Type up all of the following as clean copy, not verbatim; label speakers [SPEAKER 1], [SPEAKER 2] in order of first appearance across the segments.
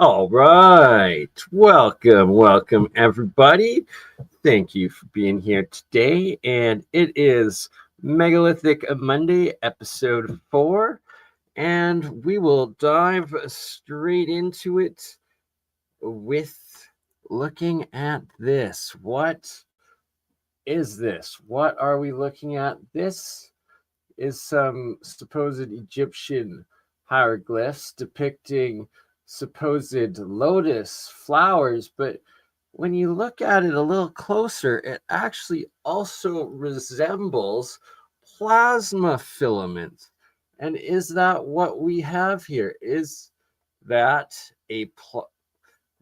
[SPEAKER 1] All right. Welcome, everybody. Thank you for being here today. And it is Megalithic Monday, episode 4. And we will dive straight into it with looking at this. What is this? What are we looking at? This is some supposed Egyptian hieroglyphs depicting supposed lotus flowers, but when you look at it a little closer, it actually also resembles plasma filament. And is that what we have here? Is that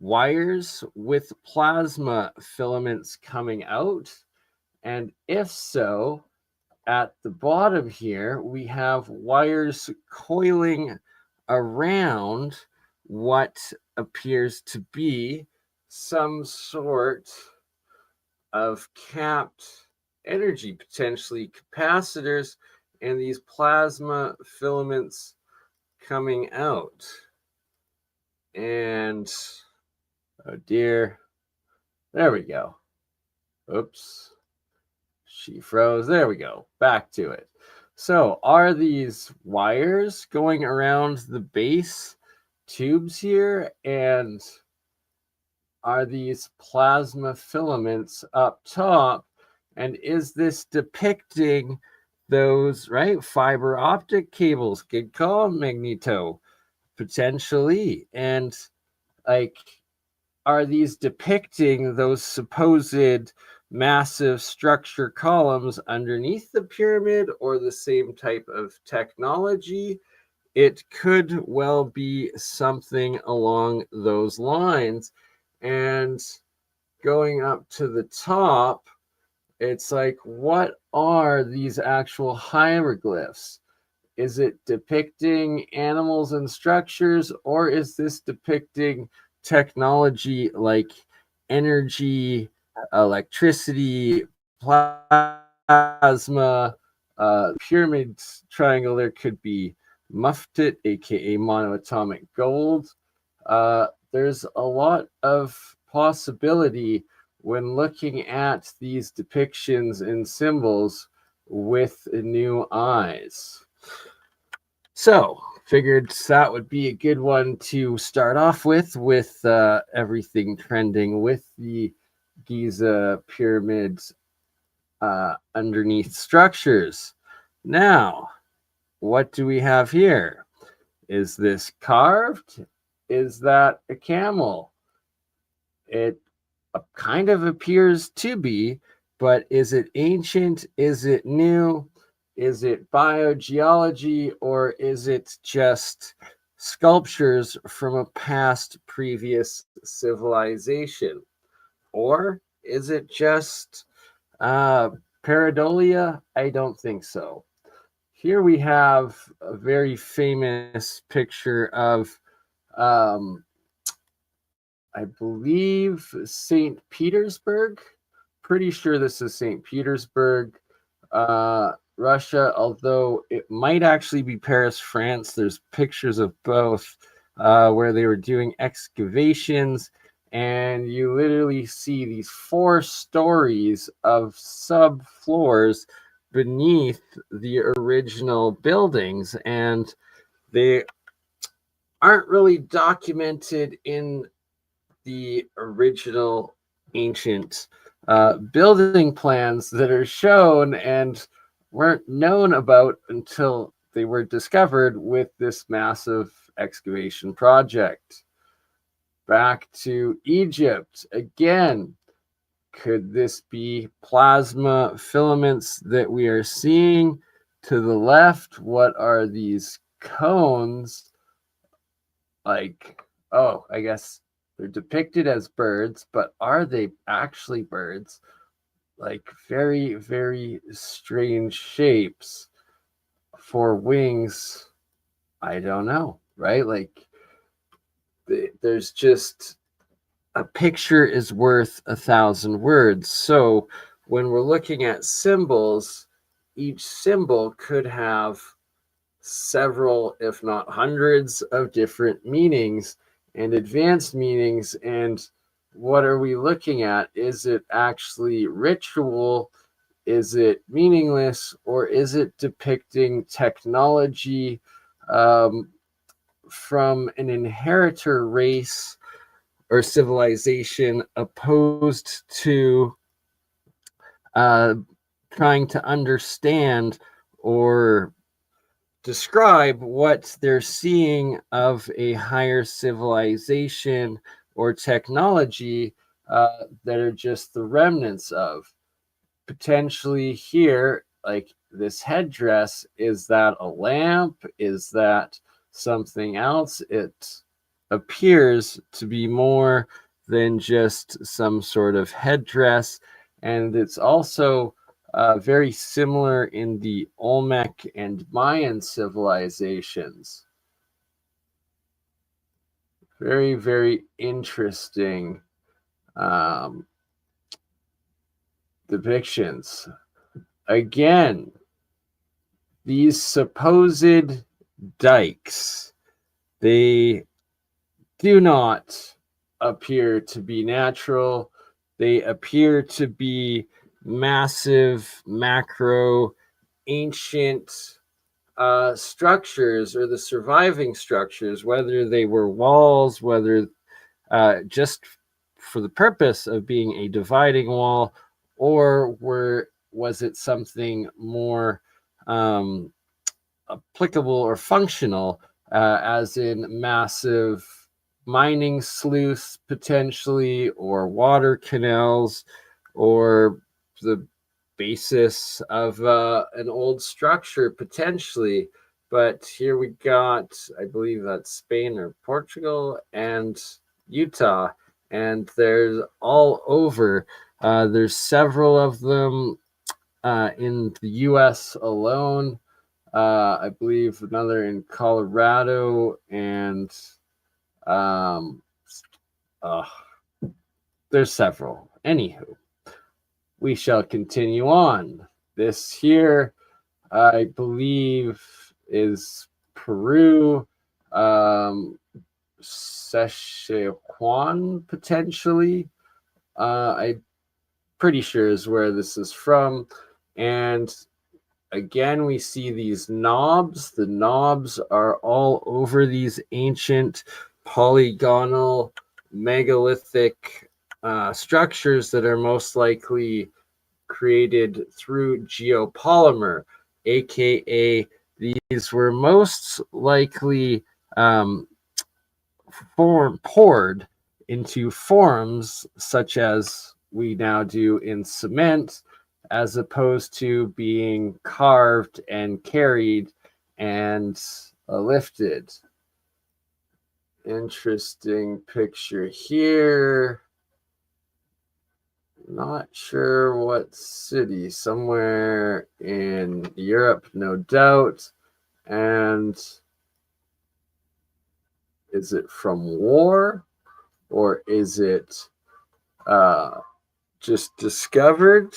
[SPEAKER 1] wires with plasma filaments coming out? And if so, at the bottom here, we have wires coiling around what appears to be some sort of capped energy, potentially capacitors, and these plasma filaments coming out. And, oh dear, there we go. Oops. She froze. There we go. Back to it. So are these wires going around the base tubes here? And are these plasma filaments up top? And is this depicting those, right? Fiber optic cables. Good call, Magneto. Potentially. And like, are these depicting those supposed massive structure columns underneath the pyramid or the same type of technology? It could well be something along those lines. And going up to the top, it's like, what are these actual hieroglyphs? Is it depicting animals and structures, or is this depicting technology like energy, electricity, plasma, pyramid triangle? There could be muftet, aka monoatomic gold. There's a lot of possibility when looking at these depictions and symbols with new eyes. So, figured that would be a good one to start off with everything trending with the Giza pyramids underneath structures. Now, what do we have here? Is this carved? Is that a camel? It kind of appears to be, but is it ancient? Is it new? Is it biogeology, or is it just sculptures from a past previous civilization? Or is it just pareidolia? I don't think so. Here we have a very famous picture of, I believe, St. Petersburg. Pretty sure this is St. Petersburg, Russia, although it might actually be Paris, France. There's pictures of both where they were doing excavations, and you literally see these 4 stories of subfloors beneath the original buildings, and they aren't really documented in the original ancient building plans that are shown and weren't known about until they were discovered with this massive excavation project. Back to Egypt again. Could this be plasma filaments that we are seeing? To the left, what are these cones? Like, oh, I guess they're depicted as birds, but are they actually birds? Like, very, very strange shapes for wings. I don't know, right? Like, there's just, a picture is worth 1,000 words. So when we're looking at symbols, each symbol could have several, if not hundreds, of different meanings. and advanced meanings. And what are we looking at? Is it actually ritual? Is it meaningless? Or is it depicting technology from an inheritor race or civilization opposed to uh, trying to understand or describe what they're seeing of a higher civilization or technology that are just the remnants of? Potentially here, like this headdress, is that a lamp? Is that something else? It appears to be more than just some sort of headdress, and it's also very similar in the Olmec and Mayan civilizations. Very, very interesting um, depictions. Again, these supposed dikes, they do not appear to be natural. They appear to be massive, macro, ancient structures, or the surviving structures, whether they were walls, whether just for the purpose of being a dividing wall, or was it something more applicable or functional, as in massive mining sleuths potentially, or water canals, or the basis of an old structure potentially. But here we got, I believe that's Spain or Portugal and Utah, and there's all over. There's several of them in the US alone. I believe another in Colorado, and um, uh, there's several. Anywho, we shall continue on. This here, I believe, is Peru, Szechuan potentially. I'm pretty sure is where this is from, and again, we see these knobs. The knobs are all over these ancient polygonal megalithic structures that are most likely created through geopolymer, aka these were most likely poured into forms such as we now do in cement, as opposed to being carved and carried and lifted. Interesting picture here. Not sure what city, somewhere in Europe, no doubt. And is it from war, or is it just discovered?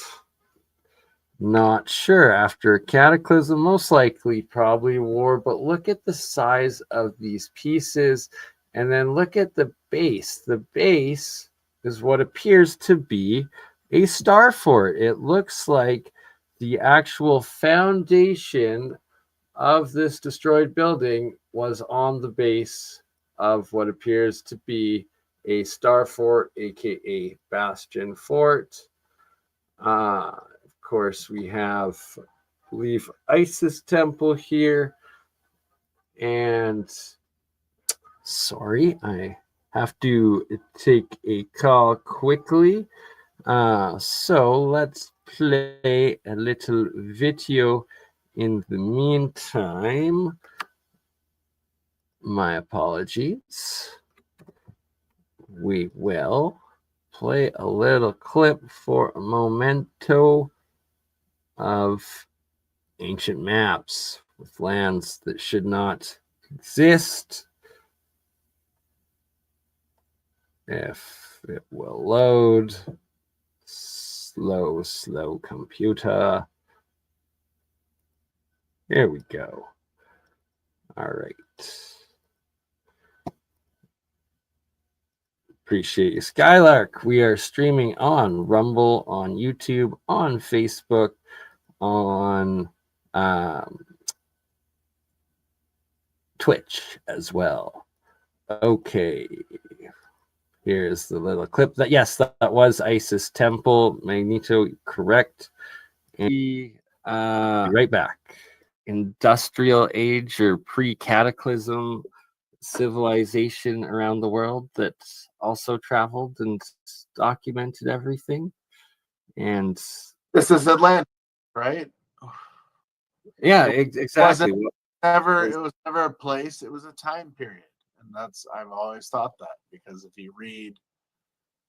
[SPEAKER 1] Not sure. After a cataclysm, most likely probably war, but look at the size of these pieces, and then look at the base. The base is what appears to be a star fort. It looks like the actual foundation of this destroyed building was on the base of what appears to be a star fort, aka bastion fort. Of course, we have, I believe, Isis temple here. And sorry, I have to take a call quickly. So let's play a little video in the meantime. My apologies. We will play a little clip for a memento of ancient maps with lands that should not exist. If it will load. Slow computer. There we go. All right. Appreciate you. Skylark, we are streaming on Rumble, on YouTube, on Facebook, on Twitch as well. Okay. Here's the little clip. Yes, that was Isis Temple. Magneto, correct. And right back. Industrial age or pre-cataclysm civilization around the world that also traveled and documented everything. And
[SPEAKER 2] this is Atlantis, right?
[SPEAKER 1] Yeah, exactly.
[SPEAKER 2] It was never a place, it was a time period. And I've always thought that, because if you read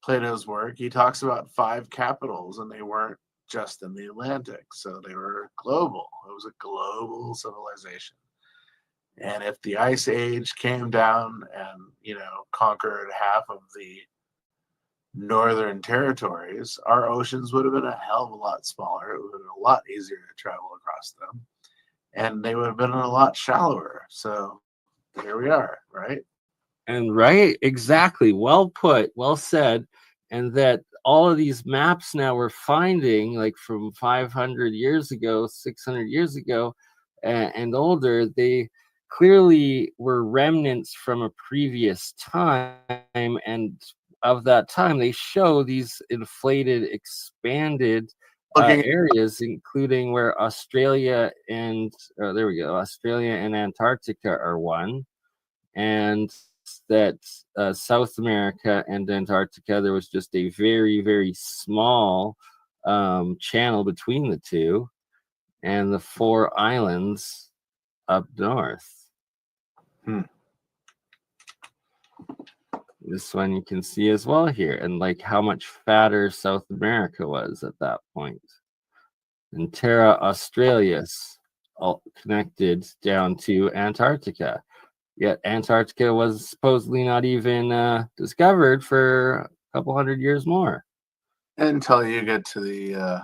[SPEAKER 2] Plato's work, he talks about 5 capitals, and they weren't just in the Atlantic, so they were global. It was a global civilization. And if the Ice Age came down and conquered half of the northern territories, our oceans would have been a hell of a lot smaller. It would have been a lot easier to travel across them, and they would have been a lot shallower. So here we are, right?
[SPEAKER 1] And right, exactly. Well put, well said. And that all of these maps now we're finding, like from 500 years ago, 600 years ago, and older, they clearly were remnants from a previous time. And of that time, they show these inflated, expanded areas, including where Australia and Australia and Antarctica are one, and that South America and Antarctica, there was just a very, very small channel between the two, and the 4 islands up north. This one you can see as well here, and like how much fatter South America was at that point. And Terra Australis all connected down to Antarctica. Yet Antarctica was supposedly not even discovered for a couple hundred years more.
[SPEAKER 2] Until you get to the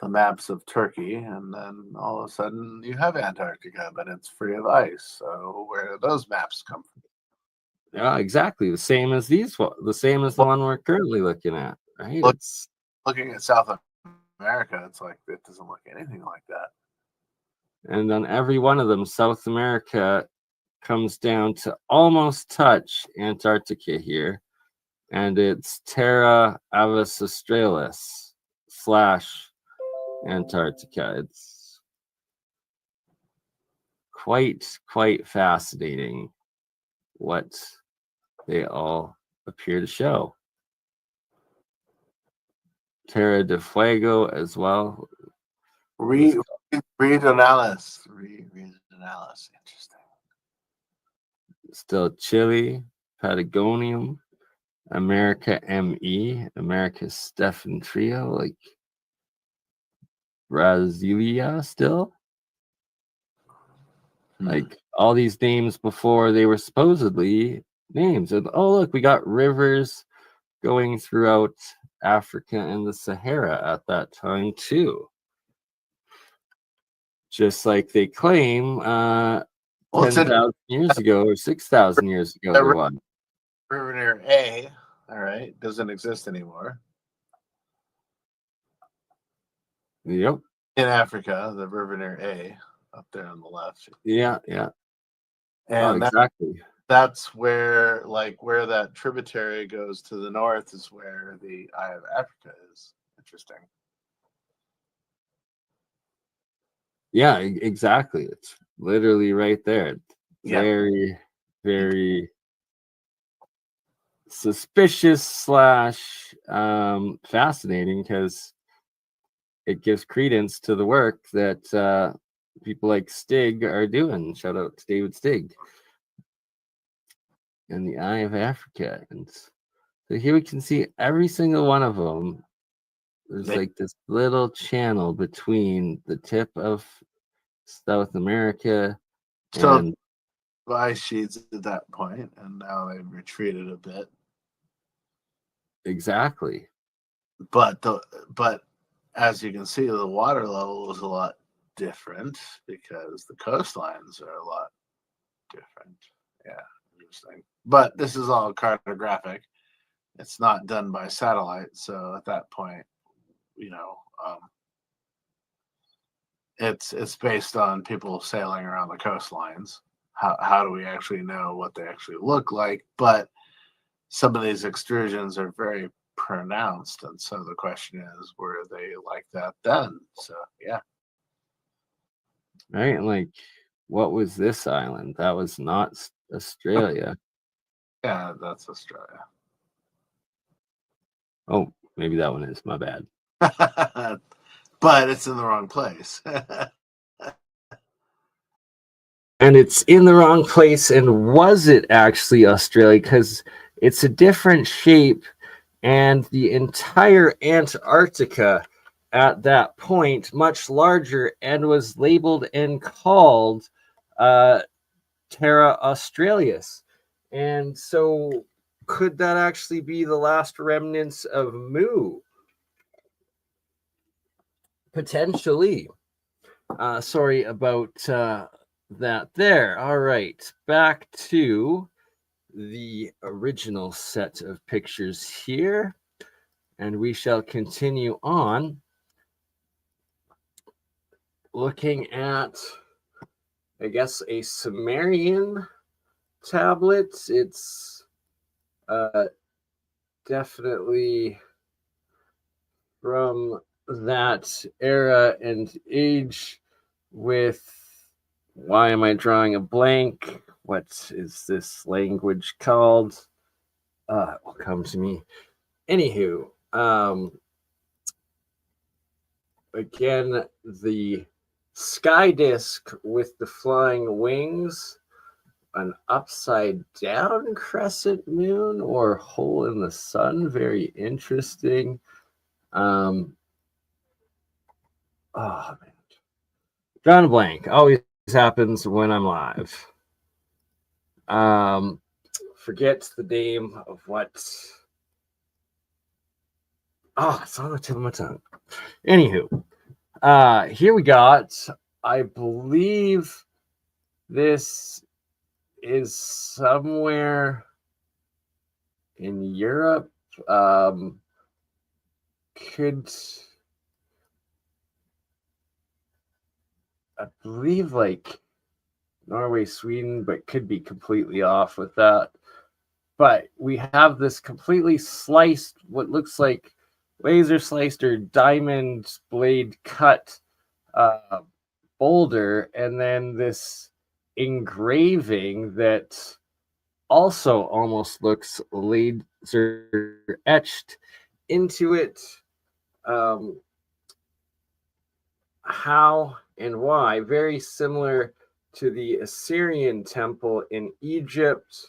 [SPEAKER 2] maps of Turkey, and then all of a sudden you have Antarctica, but it's free of ice. So where do those maps come from?
[SPEAKER 1] Yeah, exactly. The same as the one we're currently looking at, right?
[SPEAKER 2] Looking at South America, it's like it doesn't look anything like that.
[SPEAKER 1] And on every one of them, South America comes down to almost touch Antarctica here, and it's Terra Avis Australis / Antarctica. It's quite fascinating what they all appear to show. Terra de Fuego as well.
[SPEAKER 2] Regionalis. Interesting.
[SPEAKER 1] Still Chile, Patagonium, America ME, America Stefan Trio, like Brasilia still. Like all these names before they were supposedly names. And oh, look, we got rivers going throughout Africa and the Sahara at that time too. Just like they claim 10,000 years ago or 6,000 years ago there was.
[SPEAKER 2] River near A, all right, doesn't exist anymore.
[SPEAKER 1] Yep.
[SPEAKER 2] In Africa, the river near A, up there on the left.
[SPEAKER 1] Yeah.
[SPEAKER 2] And
[SPEAKER 1] exactly.
[SPEAKER 2] That's where that tributary goes to the north is where the Eye of Africa is. Interesting.
[SPEAKER 1] Yeah, exactly. It's literally right there. Very, very suspicious / fascinating, because it gives credence to the work that people like Stig are doing. Shout out to David Stig and the Eye of Africa. And so here we can see every single one of them. There's like this little channel between the tip of South America.
[SPEAKER 2] So ice sheets at that point, and now they've retreated a bit.
[SPEAKER 1] Exactly.
[SPEAKER 2] But as you can see, the water level is a lot different because the coastlines are a lot different. Yeah, interesting. But this is all cartographic. It's not done by satellite. So at that point, it's based on people sailing around the coastlines. How do we actually know what they actually look like? But some of these extrusions are very pronounced, and so the question is, were they like that then? So yeah.
[SPEAKER 1] Right, like what was this island? That was not Australia.
[SPEAKER 2] Yeah, that's Australia.
[SPEAKER 1] Oh, maybe that one is. My bad.
[SPEAKER 2] But it's in the wrong place.
[SPEAKER 1] And it's in the wrong place. And was it actually Australia? Because it's a different shape, and the entire Antarctica at that point much larger, and was labeled and called Terra Australis. And so could that actually be the last remnants of Mu? Potentially. Sorry about that there. All right, back to the original set of pictures here, and we shall continue on looking at, I guess, a Sumerian tablet. It's definitely from that era and age. With, why am I drawing a blank? What is this language called? It will come to me. Anywho, again, the sky disk with the flying wings, an upside down crescent moon or hole in the sun. Very interesting. Oh man, drawing a blank always happens when I'm live. Forget the name of what. Oh, it's on the tip of my tongue. Anywho, here we got, I believe this is somewhere in Europe. Could, I believe, like Norway, Sweden, but could be completely off with that. But we have this completely sliced, what looks like laser sliced or diamond blade cut boulder, and then this engraving that also almost looks laser etched into it. How and why? Very similar to the Assyrian temple in Egypt.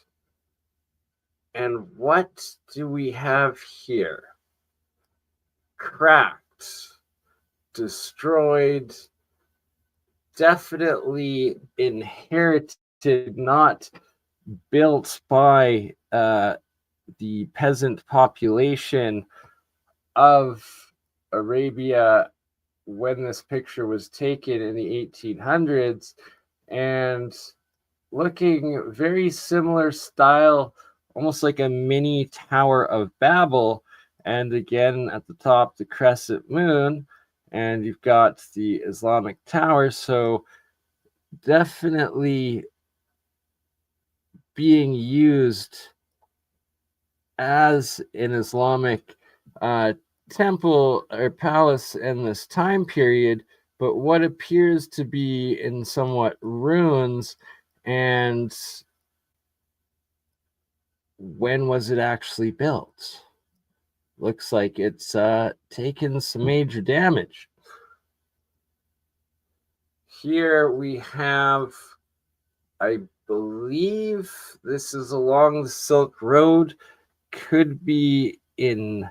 [SPEAKER 1] And what do we have here? Cracked, destroyed, definitely inherited, not built by the peasant population of Arabia when this picture was taken in the 1800s, and looking very similar style, almost like a mini Tower of Babel. And again, at the top, the crescent moon, and you've got the Islamic tower. So definitely being used as an Islamic temple or palace in this time period, but what appears to be in somewhat ruins. And when was it actually built? Looks like it's taken some major damage. Here we have, I believe this is along the Silk Road, could be in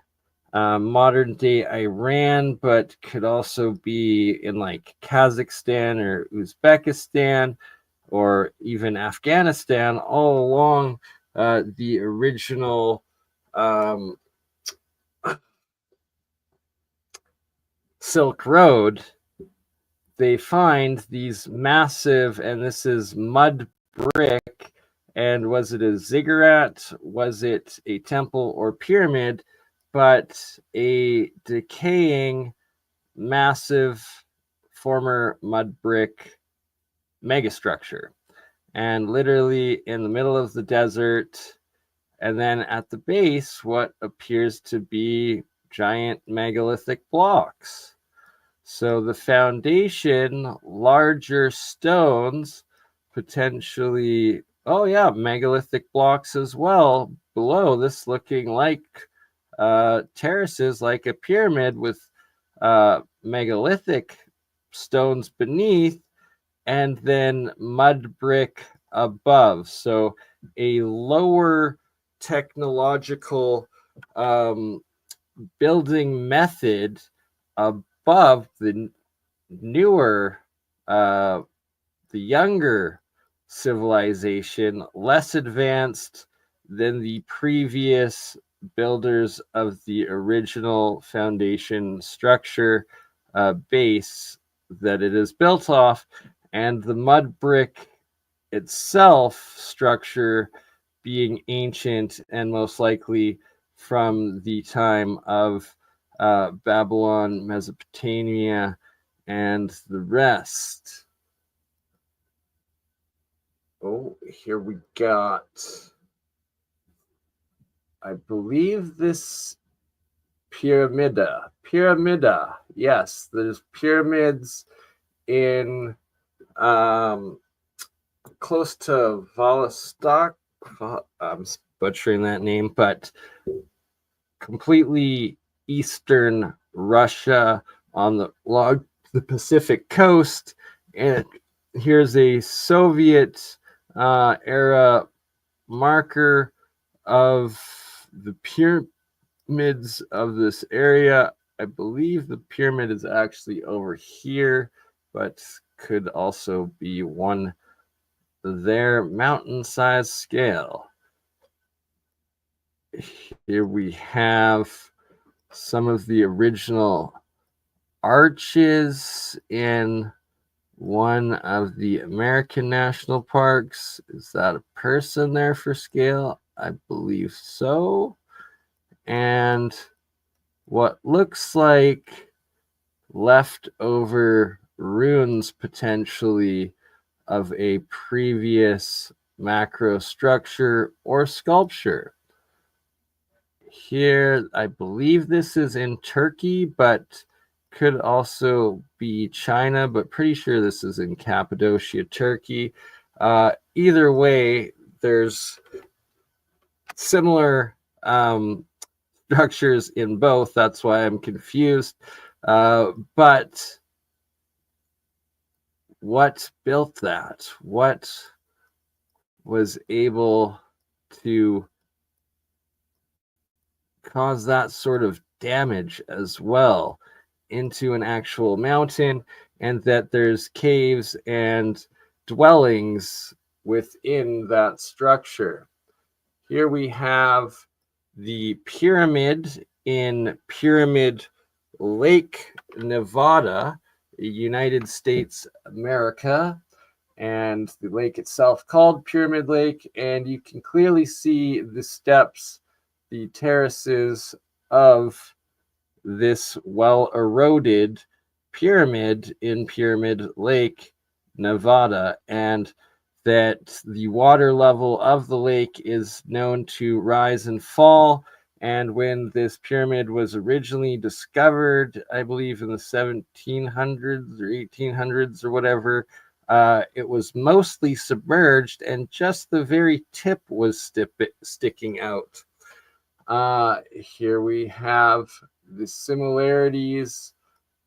[SPEAKER 1] modern day Iran, but could also be in like Kazakhstan or Uzbekistan or even Afghanistan, all along the original Silk Road. They find these massive, and this is mud brick And was it a ziggurat? Was it a temple or pyramid? But a decaying, massive, former mud brick megastructure. And literally in the middle of the desert, and then at the base, what appears to be giant megalithic blocks. So the foundation, larger stones, potentially, oh yeah, megalithic blocks as well below this, looking like terraces, like a pyramid with megalithic stones beneath, and then mud brick above. So a lower technological building method above the newer, the younger civilization, less advanced than the previous builders of the original foundation structure base that it is built off, and the mud brick itself structure being ancient and most likely from the time of Babylon, Mesopotamia, and the rest. Oh, here we got, I believe this Pyramida. Yes, there's pyramids in close to Vostok. I'm butchering that name, but completely eastern Russia on the Pacific coast. And here's a Soviet era marker of the pyramids of this area. I believe the pyramid is actually over here, but could also be one there, mountain size scale. Here we have some of the original arches in one of the American national parks. Is that a person there for scale? I believe so. And what looks like leftover ruins potentially of a previous macro structure or sculpture. Here, I believe this is in Turkey, but could also be China, but pretty sure this is in Cappadocia, Turkey. Either way, there's similar structures in both. That's why I'm confused. But what built that? What was able to cause that sort of damage as well into an actual mountain, and that there's caves and dwellings within that structure? Here we have the pyramid in Pyramid Lake, Nevada, United States, America, and the lake itself called Pyramid Lake. And you can clearly see the steps, the terraces of this well-eroded pyramid in Pyramid Lake, Nevada, and that the water level of the lake is known to rise and fall. And when this pyramid was originally discovered, I believe in the 1700s or 1800s or whatever, it was mostly submerged and just the very tip was sticking out. Here we have the similarities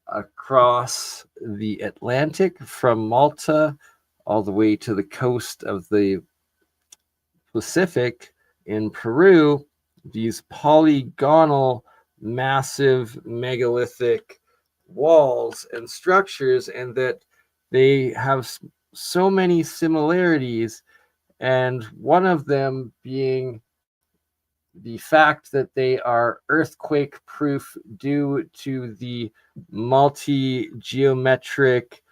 [SPEAKER 1] across the Atlantic from Malta all the way to the coast of the Pacific in Peru. These polygonal, massive, megalithic walls and structures, and that they have so many similarities, and one of them being the fact that they are earthquake proof due to the multi-geometric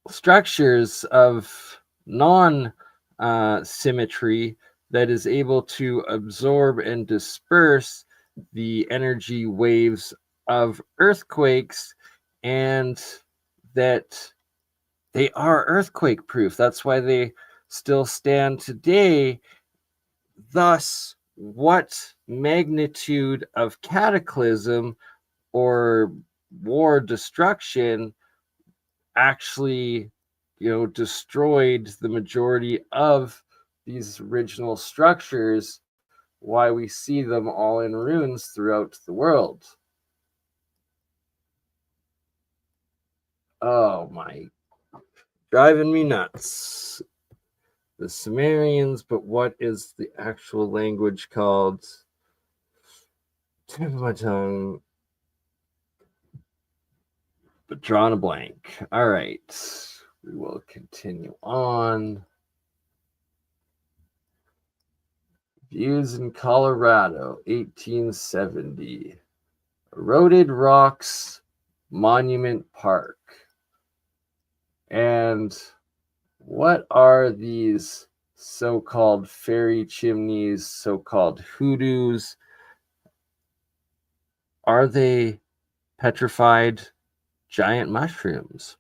[SPEAKER 1] structures of non-symmetry that is able to absorb and disperse the energy waves of earthquakes, and that they are earthquake proof. That's why they still stand today. Thus, what magnitude of cataclysm or war destruction actually, destroyed the majority of these original structures, why we see them all in ruins throughout the world. Oh my, driving me nuts. The Sumerians, but what is the actual language called? Tip of my tongue. But drawing a blank. All right. We will continue on. Views in Colorado, 1870. Eroded Rocks Monument Park. And what are these so-called fairy chimneys, so-called hoodoos? Are they petrified giant mushrooms?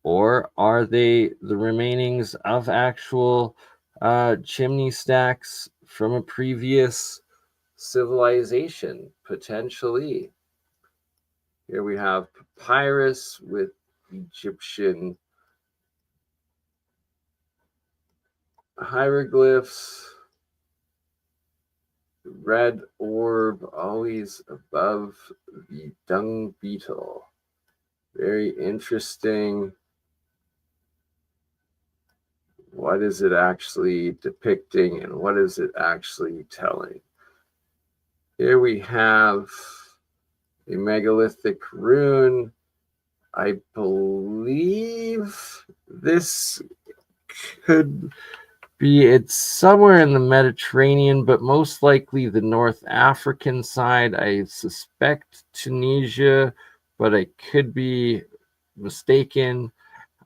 [SPEAKER 1] Or are they the remainings of actual chimney stacks from a previous civilization, potentially? Here we have papyrus with Egyptian hieroglyphs. Red orb always above the dung beetle. Very interesting. What is it actually depicting and what is it actually telling? Here we have a megalithic rune. I believe this could be, it's somewhere in the Mediterranean, but most likely the North African side. I suspect Tunisia, but I could be mistaken.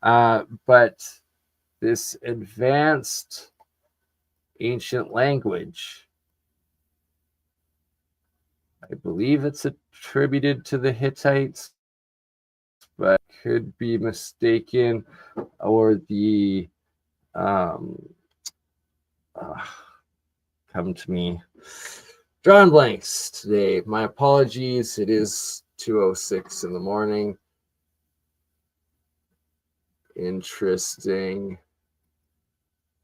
[SPEAKER 1] But this advanced ancient language, I believe it's attributed to the Hittites, but could be mistaken, or the come to me. Drawing blanks today. My apologies. It is 2:06 in the morning. Interesting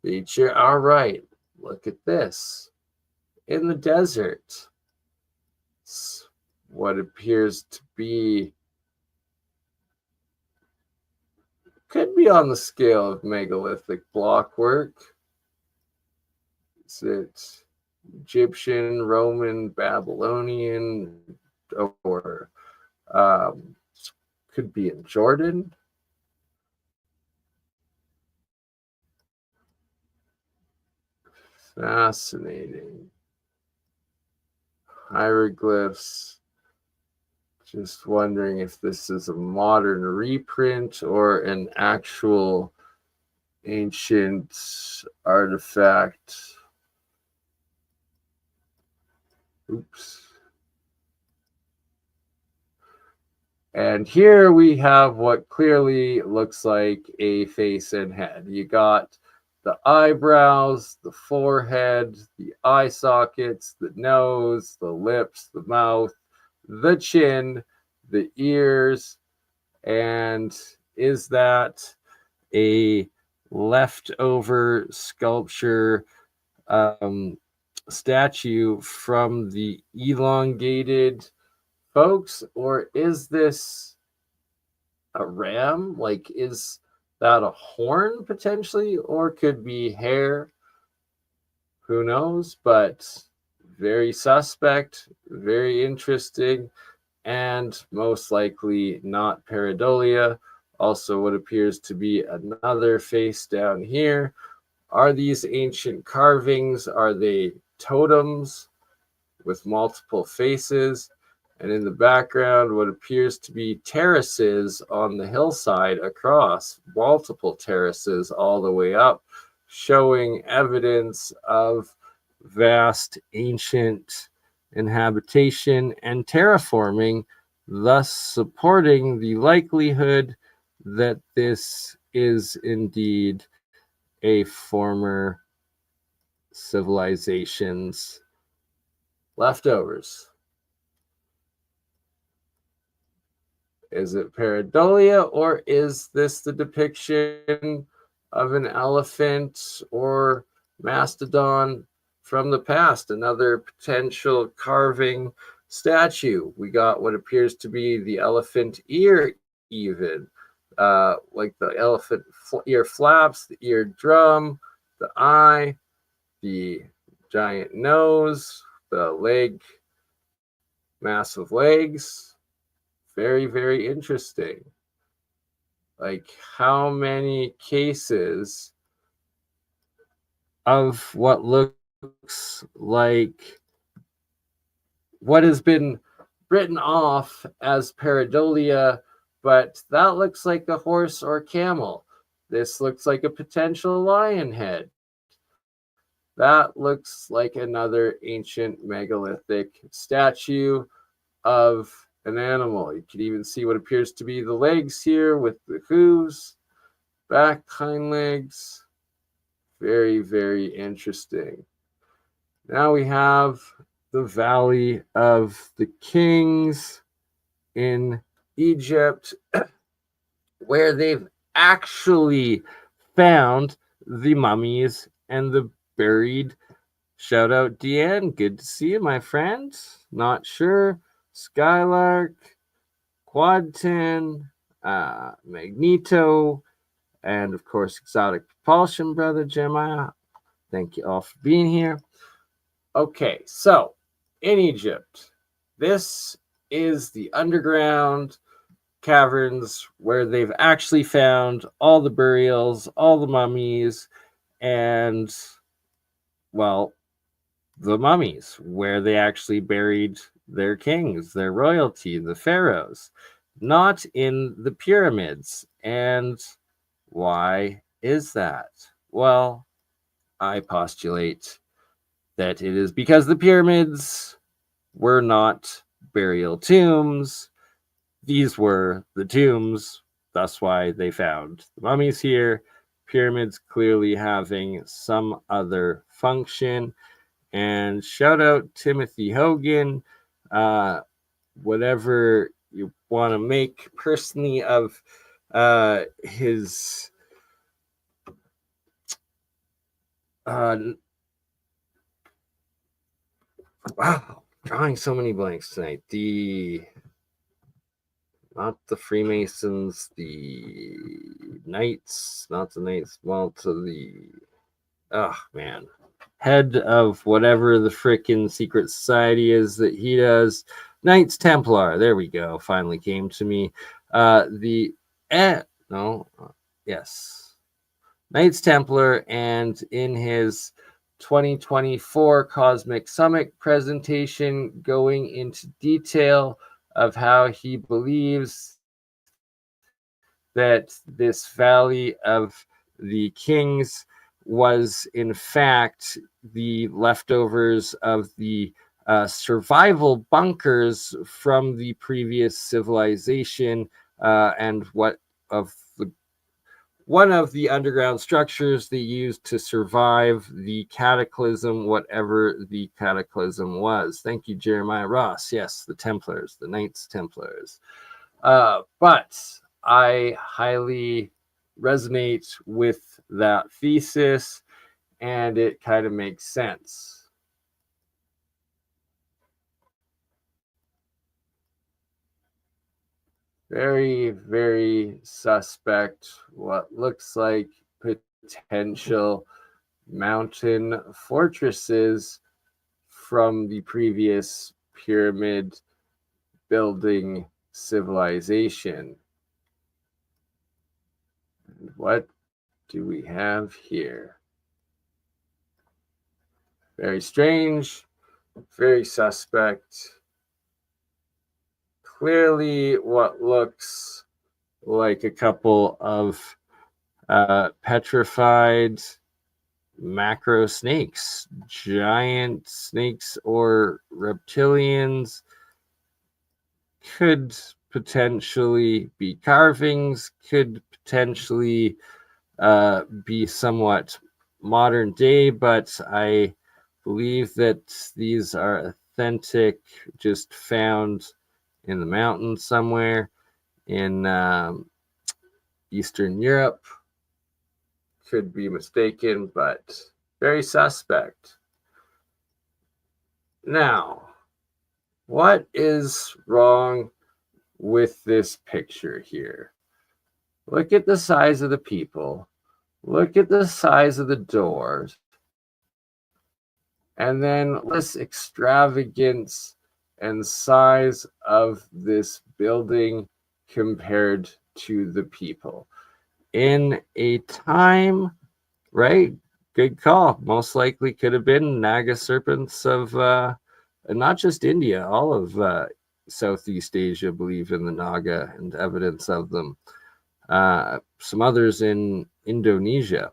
[SPEAKER 1] feature. All right. Look at this. In the desert. It's what appears to be, could be on the scale of megalithic blockwork. Is it Egyptian, Roman, Babylonian, or could be in Jordan? Fascinating. Hieroglyphs. Just wondering if this is a modern reprint or an actual ancient artifact. Oops. And here we have what clearly looks like a face and head. You got the eyebrows, the forehead, the eye sockets, the nose, the lips, the mouth, the chin, the ears. And is that a leftover sculpture statue from the elongated folks, or is this a ram? Like, is that a horn potentially, or could be hair? Who knows? But very suspect, very interesting, and most likely not pareidolia. Also, what appears to be another face down here. Are these ancient carvings? Are they totems with multiple faces? And in the background, what appears to be terraces on the hillside across, multiple terraces all the way up, showing evidence of vast ancient inhabitation and terraforming, thus supporting the likelihood that this is indeed a former civilization's leftovers. Is it pareidolia, or is this the depiction of an elephant or mastodon from the past? Another potential carving statue. We got what appears to be the elephant ear, even like the elephant ear flaps, the ear drum, the eye, the giant nose, the leg, massive legs. Very, very interesting. Like, how many cases of what looks like what has been written off as pareidolia, but that looks like a horse or camel. This looks like a potential lion head. That looks like another ancient megalithic statue of an animal. You can even see what appears to be the legs here with the hooves, back, hind legs. Very, very interesting. Now we have the Valley of the Kings in Egypt, where they've actually found the mummies and the buried. Shout out Deanne, good to see you, my friend. Not sure. Skylark, Quadton, Magneto, and of course, Exotic Propulsion, brother Jeremiah. Thank you all for being here. Okay, so in Egypt, this is the underground caverns where they've actually found all the burials, all the mummies, and, well, the mummies, where they actually buried their kings, their royalty, the pharaohs, not in the pyramids. And why is that? Well, I postulate that it is because the pyramids were not burial tombs. These were the tombs. That's why they found the mummies here. Pyramids clearly having some other function. And shout out Timothy Hogan. Whatever you want to make personally of his wow, drawing so many blanks tonight. Not the Freemasons, the Knights, not the Knights, well, to the man, head of whatever the frickin' secret society is that he does. Knights Templar. There we go. Finally came to me. Yes. Knights Templar, and in his 2024 Cosmic Summit presentation, going into detail of how he believes that this Valley of the Kings was in fact the leftovers of the survival bunkers from the previous civilization, and one of the underground structures they used to survive the cataclysm, whatever the cataclysm was. Thank you, Jeremiah Ross. Yes, the Templars, the Knights Templars. But I highly resonate with that thesis, and it kind of makes sense. Very, very suspect. What looks like potential mountain fortresses from the previous pyramid building civilization. And what do we have here? Very strange, very suspect. clearly what looks like a couple of petrified macro snakes, giant snakes or reptilians. Could potentially be carvings, could potentially be somewhat modern day, but I believe that these are authentic, just found in the mountains somewhere in Eastern Europe. Could be mistaken, but very suspect. Now, what is wrong with this picture here? Look at the size of the people. Look at the size of the doors. And then this extravagance and size of this building compared to the people. In a time, right? Good call. Most likely could have been Naga serpents of not just India, all of Southeast Asia believe in the Naga and evidence of them. Some others in Indonesia.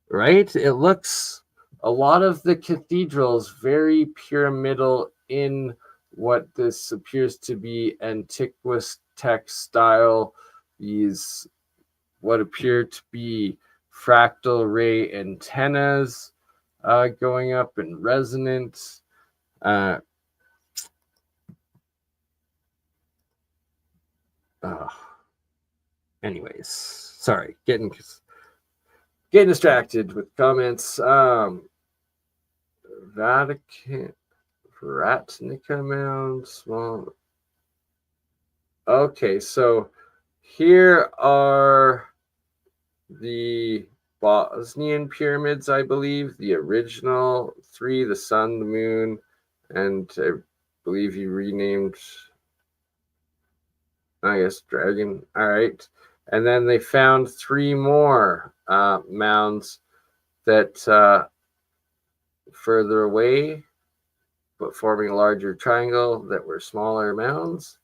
[SPEAKER 1] Right? It looks a lot of the cathedrals very pyramidal in what this appears to be antiquus text style. These what appear to be fractal ray antennas going up in resonance. Anyways, sorry, getting distracted with comments. Vatican Ratnica Mound, small. Okay, so here are the Bosnian pyramids, I believe. The original three, the sun, the moon, and I believe he renamed, I guess, dragon. All right. And then they found three more mounds that further away, but forming a larger triangle that were smaller mounds.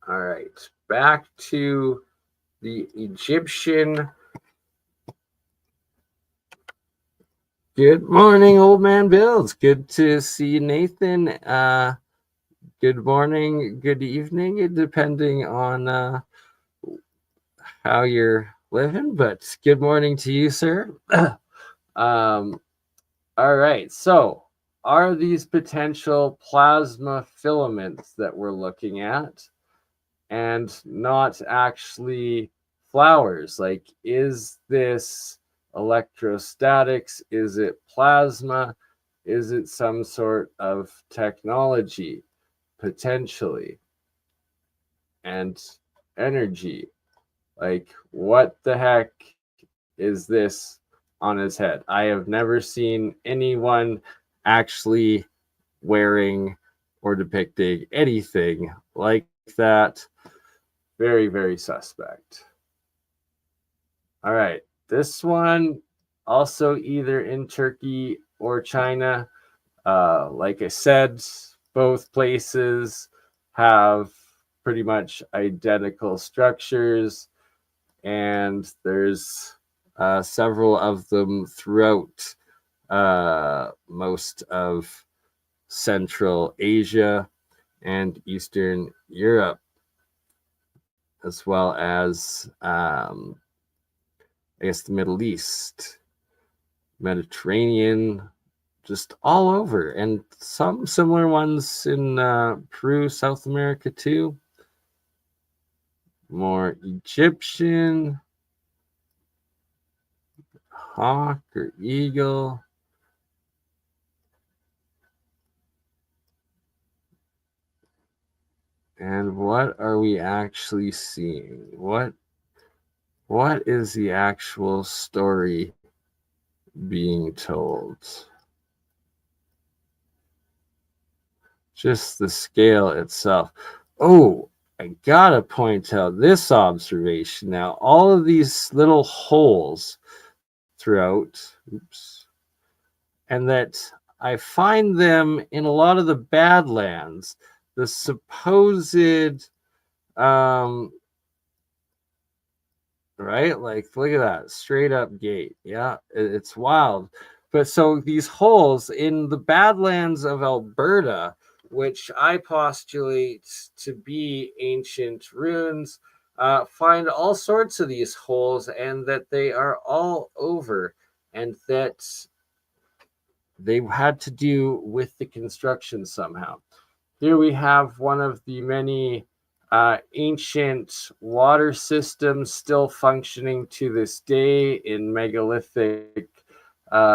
[SPEAKER 1] All right. Back to the Egyptian. Good morning, old man Bills. Good to see you, Nathan. Good morning, good evening, depending on how you're living, but good morning to you, sir. All right, so are these potential plasma filaments that we're looking at and not actually flowers? Like, is this electrostatics? Is it plasma? Is it some sort of technology? Potentially. And energy. Like, what the heck is this on his head? I have never seen anyone actually wearing or depicting anything like that. Very, very suspect. All right. This one also either in Turkey or China. Like I said, both places have pretty much identical structures, and there's several of them throughout most of Central Asia and Eastern Europe, as well as I guess the Middle East, Mediterranean, just all over, and some similar ones in Peru, South America too. More Egyptian, hawk or eagle. And what are we actually seeing? What is the actual story being told? Just the scale itself. Oh, I gotta point out this observation now. All of these little holes throughout, and that I find them in a lot of the Badlands. The supposed right? Like, look at that straight up gate. Yeah, it's wild. But so these holes in the Badlands of Alberta, which I postulate to be ancient ruins, find all sorts of these holes, and that they are all over, and that they had to do with the construction somehow. Here we have one of the many ancient water systems still functioning to this day in megalithic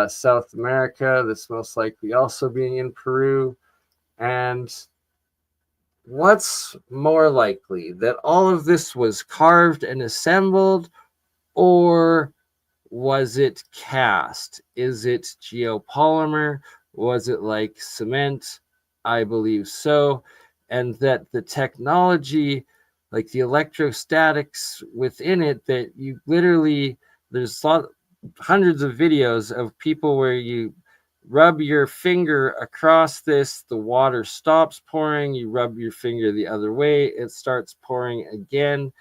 [SPEAKER 1] South America. This most likely also being in Peru. And what's more likely, that all of this was carved and assembled, or was it cast? Is it geopolymer? Was it like cement? I believe so. And that the technology, like the electrostatics within it, that you literally, there's hundreds of videos of people where you rub your finger across this, the water stops pouring, you rub your finger the other way, it starts pouring again,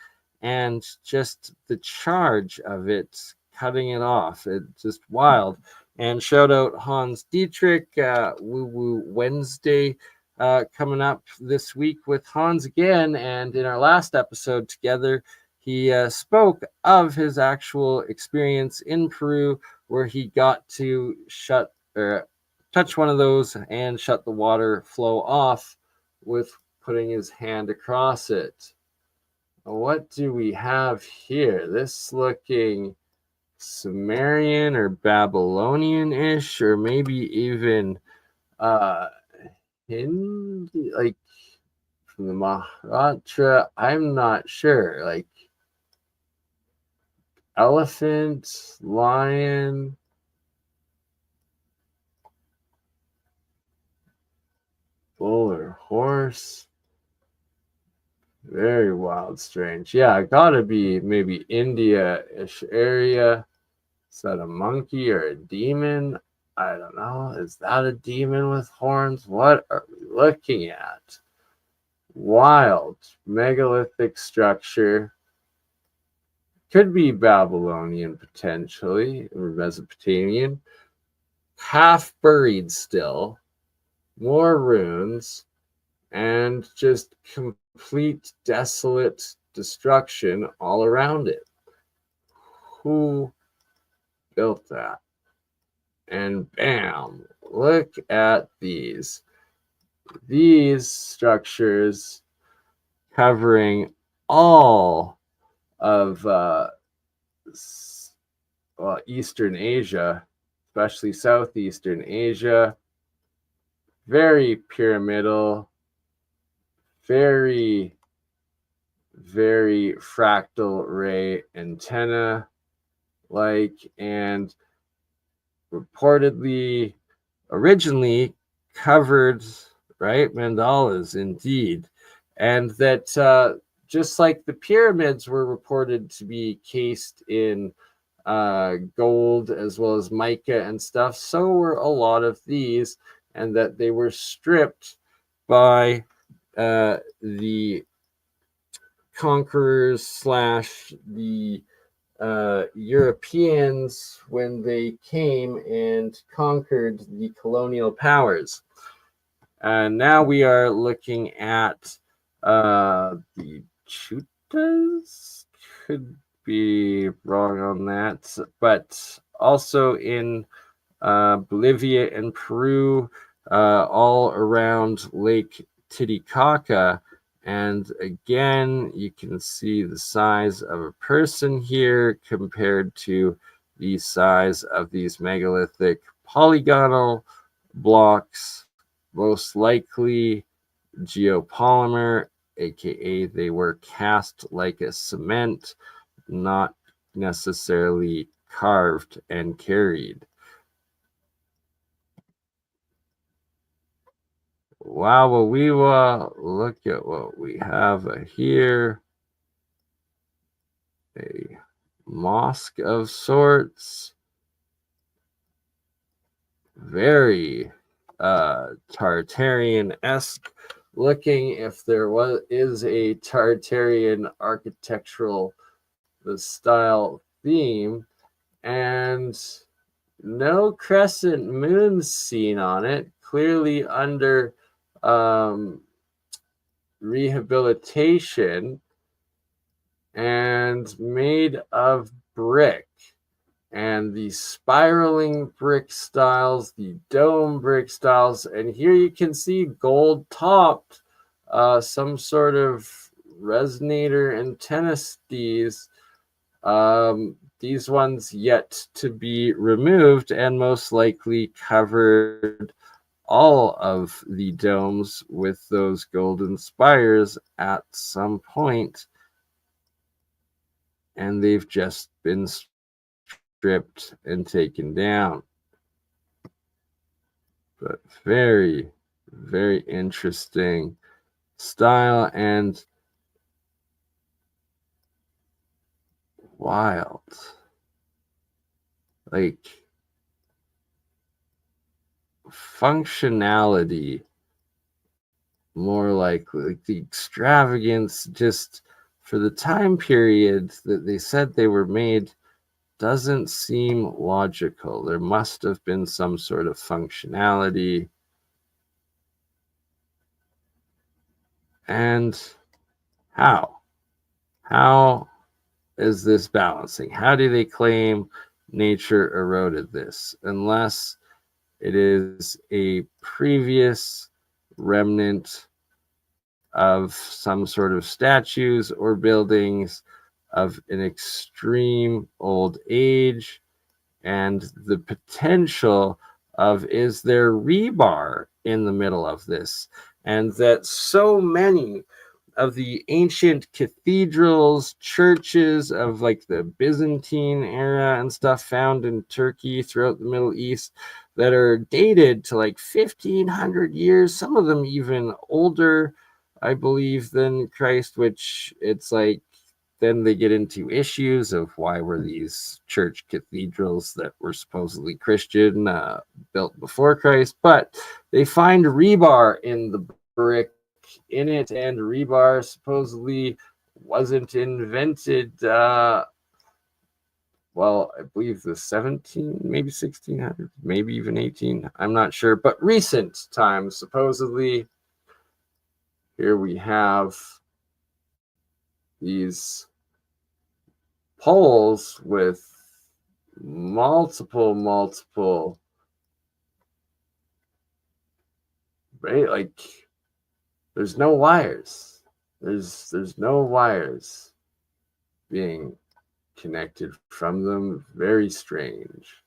[SPEAKER 1] and just the charge of it cutting it off. It's just wild. And shout out Hans Dietrich, Woo Woo Wednesday coming up this week with Hans again. And in our last episode together, he spoke of his actual experience in Peru where he got to touch one of those and shut the water flow off with putting his hand across it. What do we have here? This looking Sumerian or Babylonian-ish, or maybe even Hindi, like from the Maharashtra. I'm not sure. Like elephant, lion, bull, or horse. Very wild, strange. Yeah, gotta be maybe India-ish area. Is that a monkey or a demon? I don't know. Is that a demon with horns? What are we looking at? Wild megalithic structure. Could be Babylonian potentially, or Mesopotamian. Half buried still. More ruins. And just complete desolate destruction all around it. Who built that? And bam, look at these structures covering all of Eastern Asia, especially Southeastern Asia. Very pyramidal, very fractal ray antenna like, and reportedly originally covered, right, mandalas indeed. And that just like the pyramids were reported to be cased in gold as well as mica and stuff, so were a lot of these, and that they were stripped by the conquerors slash the Europeans when they came and conquered the colonial powers. And now we are looking at the Chutas. Could be wrong on that, but also in Bolivia and Peru, all around Lake Titicaca. And again, you can see the size of a person here compared to the size of these megalithic polygonal blocks, most likely geopolymer, aka they were cast like a cement, not necessarily carved and carried. Wow, well, we look at what we have here. A mosque of sorts. Very Tartarian-esque looking, if there is a Tartarian architectural style theme, and no crescent moons seen on it, clearly under rehabilitation, and made of brick. And the spiraling brick styles, the dome brick styles, and here you can see gold topped, some sort of resonator antenna these ones yet to be removed, and most likely covered all of the domes with those golden spires at some point, and they've just been stripped and taken down. But very, very interesting style and wild. Like functionality, more like the extravagance, just for the time period that they said they were made, doesn't seem logical. There must have been some sort of functionality. And how? How is this balancing? How do they claim nature eroded this? Unless it is a previous remnant of some sort of statues or buildings of an extreme old age, and the potential of, is there rebar in the middle of this? And that so many of the ancient cathedrals, churches of like the Byzantine era and stuff found in Turkey throughout the Middle East that are dated to like 1500 years, some of them even older, I believe, than Christ, which it's like, then they get into issues of why were these church cathedrals that were supposedly Christian built before Christ, but they find rebar in the brick in it, and rebar supposedly wasn't invented well, I believe the 17, maybe 1600, maybe even 18, I'm not sure, but recent times, supposedly. Here we have these poles with multiple, right? Like there's no wires. There's no wires being connected from them. Very strange.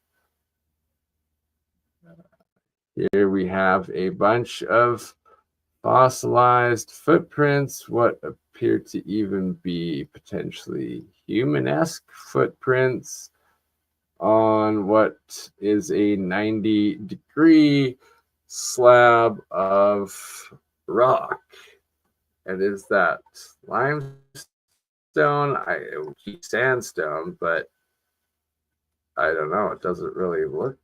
[SPEAKER 1] Here we have a bunch of fossilized footprints, what appear to even be potentially human-esque footprints on what is a 90-degree slab of rock. And is that limestone? It would be sandstone, but I don't know. It doesn't really look,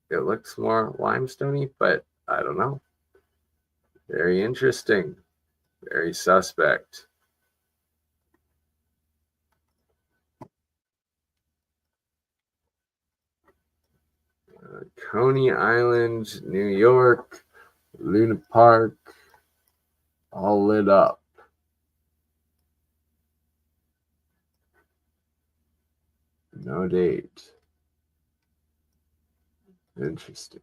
[SPEAKER 1] it looks more limestoney, but I don't know. Very interesting. Very suspect. Coney Island, New York, Luna Park, all lit up. No date. Interesting.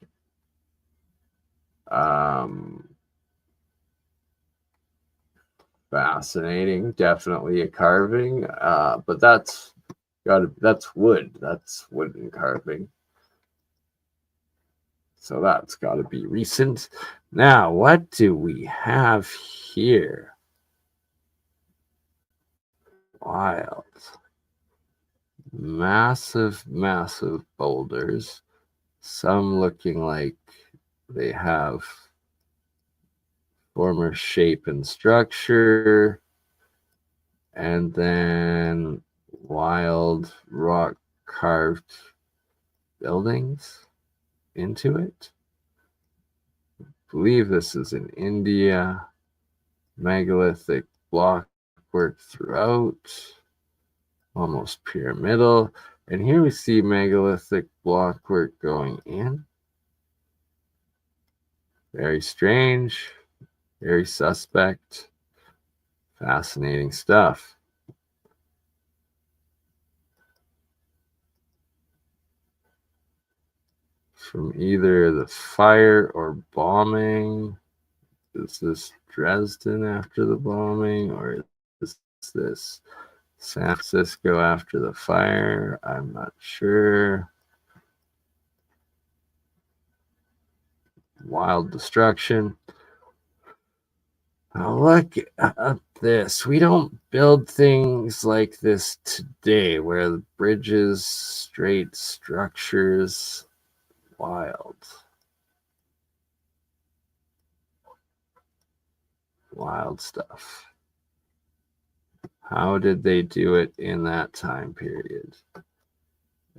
[SPEAKER 1] Fascinating. Definitely a carving. But that's wood. That's wooden carving. So that's got to be recent. Now, what do we have here? Wild. Massive boulders. Some looking like they have former shape and structure. And then wild rock carved buildings into it. believe this is in India. Megalithic blockwork throughout, almost pyramidal. And here we see megalithic blockwork going in. Very strange, very suspect, fascinating stuff. From either the fire or bombing. Is this Dresden after the bombing, or is this San Francisco after the fire? I'm not sure. Wild destruction. Now look at this. We don't build things like this today, where the bridges, straight structures, wild. Wild stuff. How did they do it in that time period?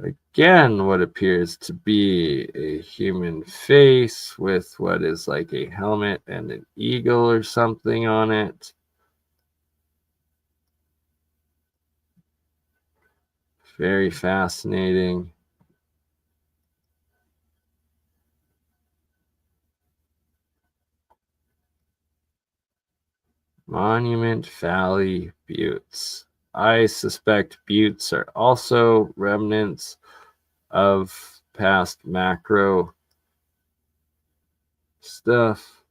[SPEAKER 1] Again, what appears to be a human face with what is like a helmet and an eagle or something on it. Very fascinating. Monument Valley Buttes. I suspect buttes are also remnants of past macro stuff.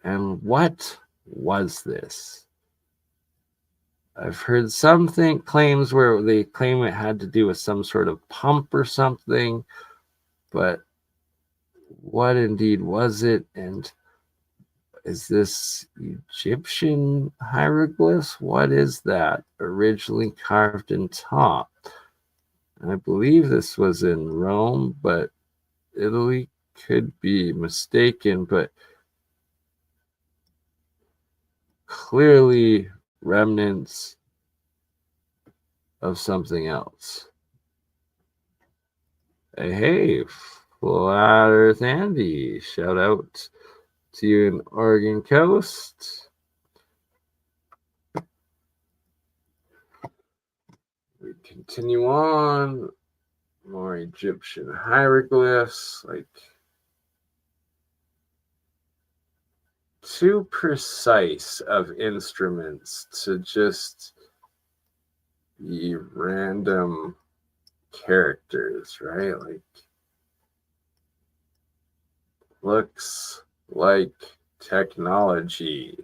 [SPEAKER 1] And what was this? I've heard something claims where they claim it had to do with some sort of pump or something, but what indeed was it? And is this Egyptian hieroglyphs? What is that? Originally carved in top. I believe this was in Rome, but Italy could be mistaken, but clearly remnants of something else. Hey, Flat Earth Andy, shout out to you in Oregon Coast. We continue on. More Egyptian hieroglyphs, like too precise of instruments to just be random characters, right? Like, looks like technology,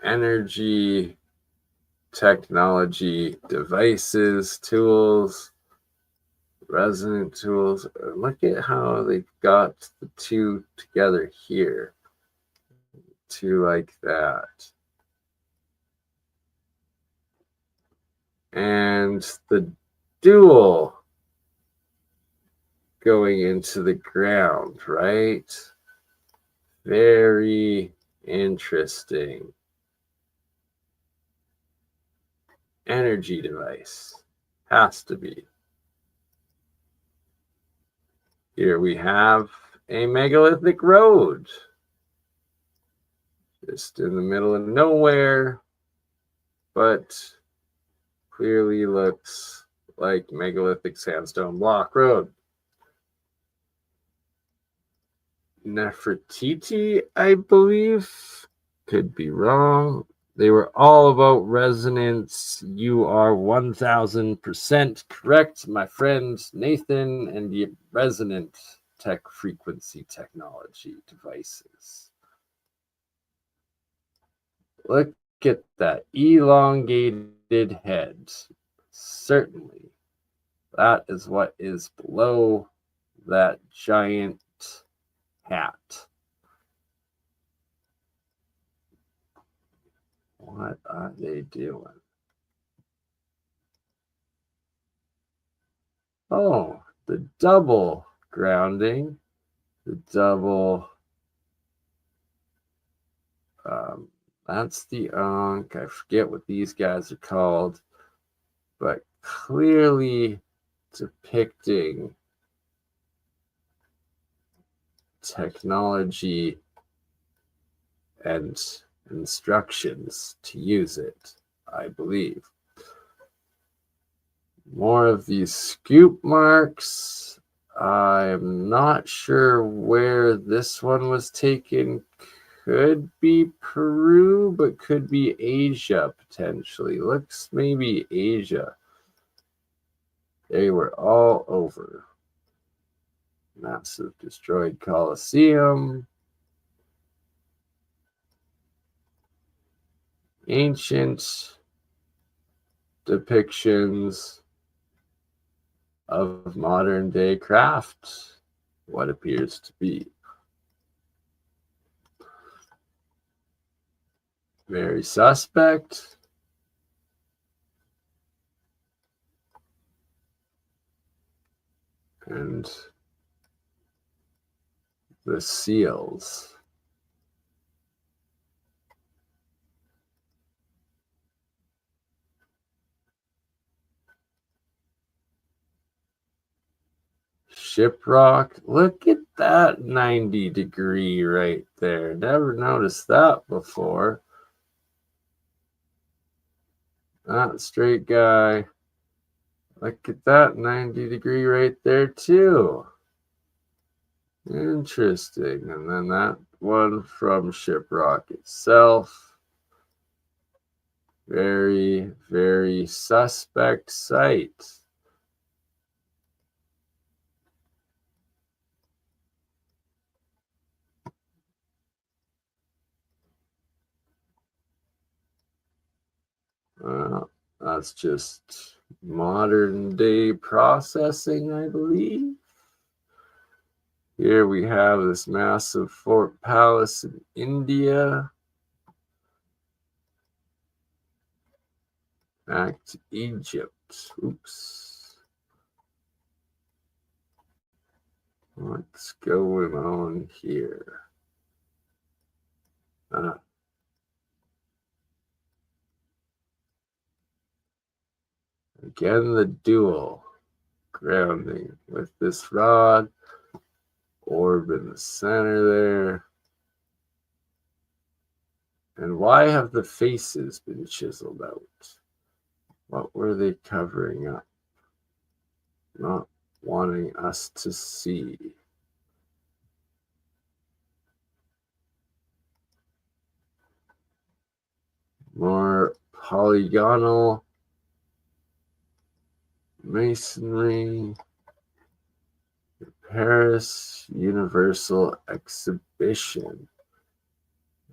[SPEAKER 1] energy, technology, devices, tools, resonant tools. Look at how they got the two together here. Two like that. And the dual going into the ground, right? Very interesting. Energy device. Has to be. Here we have a megalithic road. Just in the middle of nowhere, but clearly looks like megalithic sandstone block road. Nefertiti, I believe. Could be wrong. They were all about resonance. You are 1000% correct, my friend Nathan, and the resonant tech frequency technology devices. Look at that elongated head. Certainly, that is what is below that giant hat. What are they doing? Oh, the double grounding, the double. That's the Ankh. I forget what these guys are called, but clearly depicting technology and instructions to use it, I believe. More of these scoop marks. I'm not sure where this one was taken. Could be Peru, but could be Asia potentially. Looks maybe Asia. They were all over. Massive destroyed Colosseum. Ancient depictions of modern day craft. What appears to be. Very suspect. And the seals. Shiprock. Look at that 90-degree right there. Never noticed that before. That straight guy. Look at that 90-degree right there too. Interesting. And then that one from Shiprock itself. Very, very suspect site. Well, that's just modern day processing, I believe. Here we have this massive fort palace in India. Back to Egypt. Oops. What's going on here? Again, the dual grounding with this rod. Orb in the center there. And why have the faces been chiseled out? What were they covering up? Not wanting us to see. More polygonal masonry. Paris Universal Exhibition.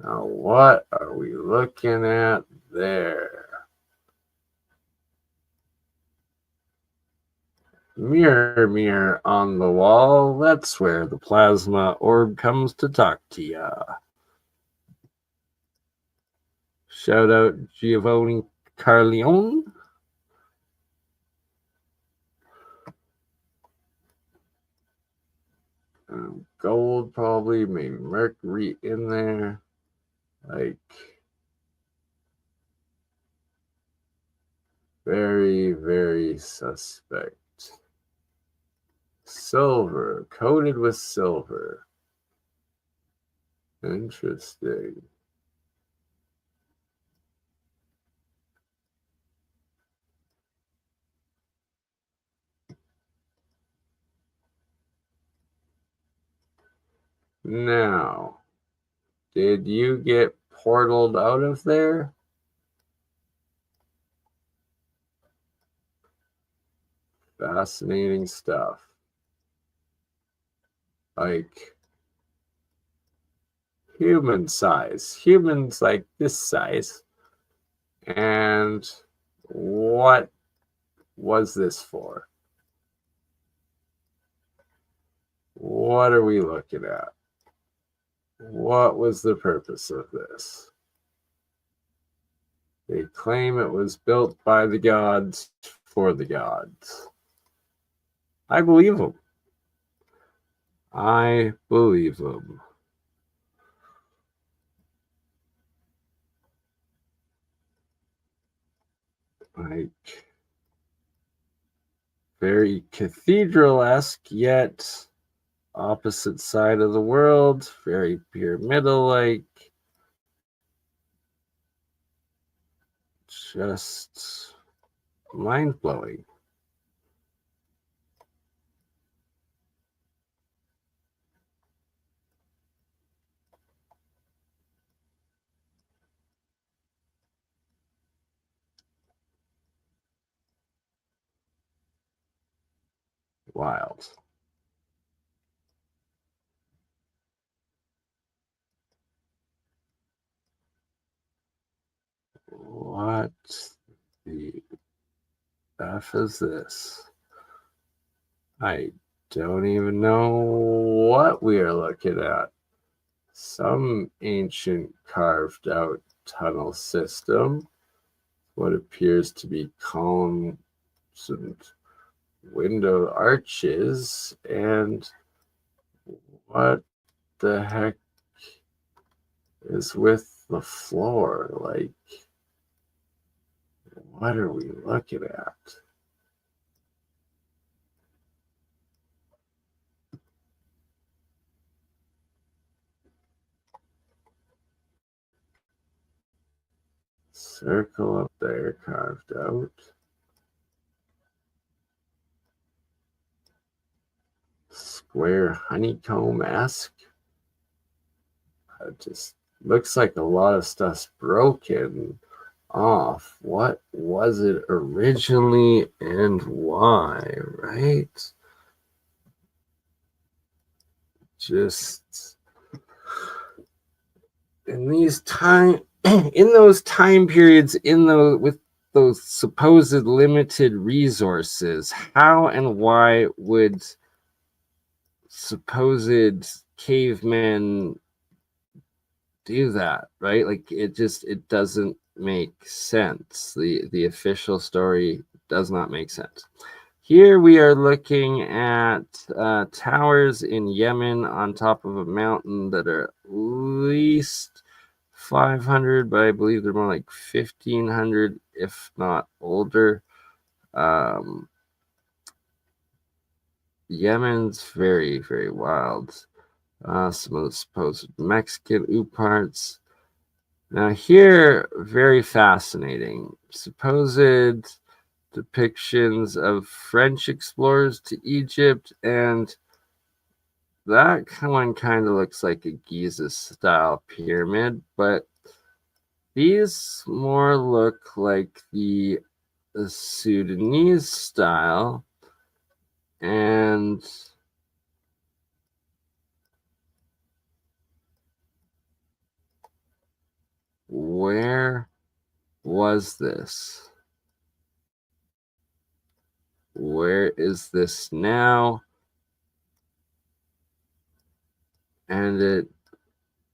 [SPEAKER 1] Now, what are we looking at there? Mirror, mirror on the wall, that's where the plasma orb comes to talk to ya. Shout out Giovanni Carleone. Gold probably, maybe mercury in there. Like, very, very suspect. Silver, coated with silver. Interesting. Now, did you get portaled out of there? Fascinating stuff. Like human size. Humans like this size. And what was this for? What are we looking at? What was the purpose of this? They claim it was built by the gods for the gods. I believe them. I believe them. Like, very cathedral-esque, yet opposite side of the world, very pyramidal-like. Just mind-blowing. Wild. What the F is this? I don't even know what we are looking at. Some ancient carved out tunnel system. What appears to be columns and window arches. And what the heck is with the floor? Like, what are we looking at? Circle up there carved out. Square honeycomb-esque. It just looks like a lot of stuff's broken off. What was it originally and why, right? Just in these in those time periods, with those supposed limited resources, how and why would supposed cavemen do that, right? Like it doesn't make sense. The official story does not make sense. Here we are looking at towers in Yemen on top of a mountain that are at least 500, but I believe they're more like 1500, if not older. Yemen's very, very wild. Some of the supposed Mexican parts. Now here, very fascinating. Supposed depictions of French explorers to Egypt, and that one kind of looks like a Giza-style pyramid, but these more look like the Sudanese style, and where was this? Where is this now? And it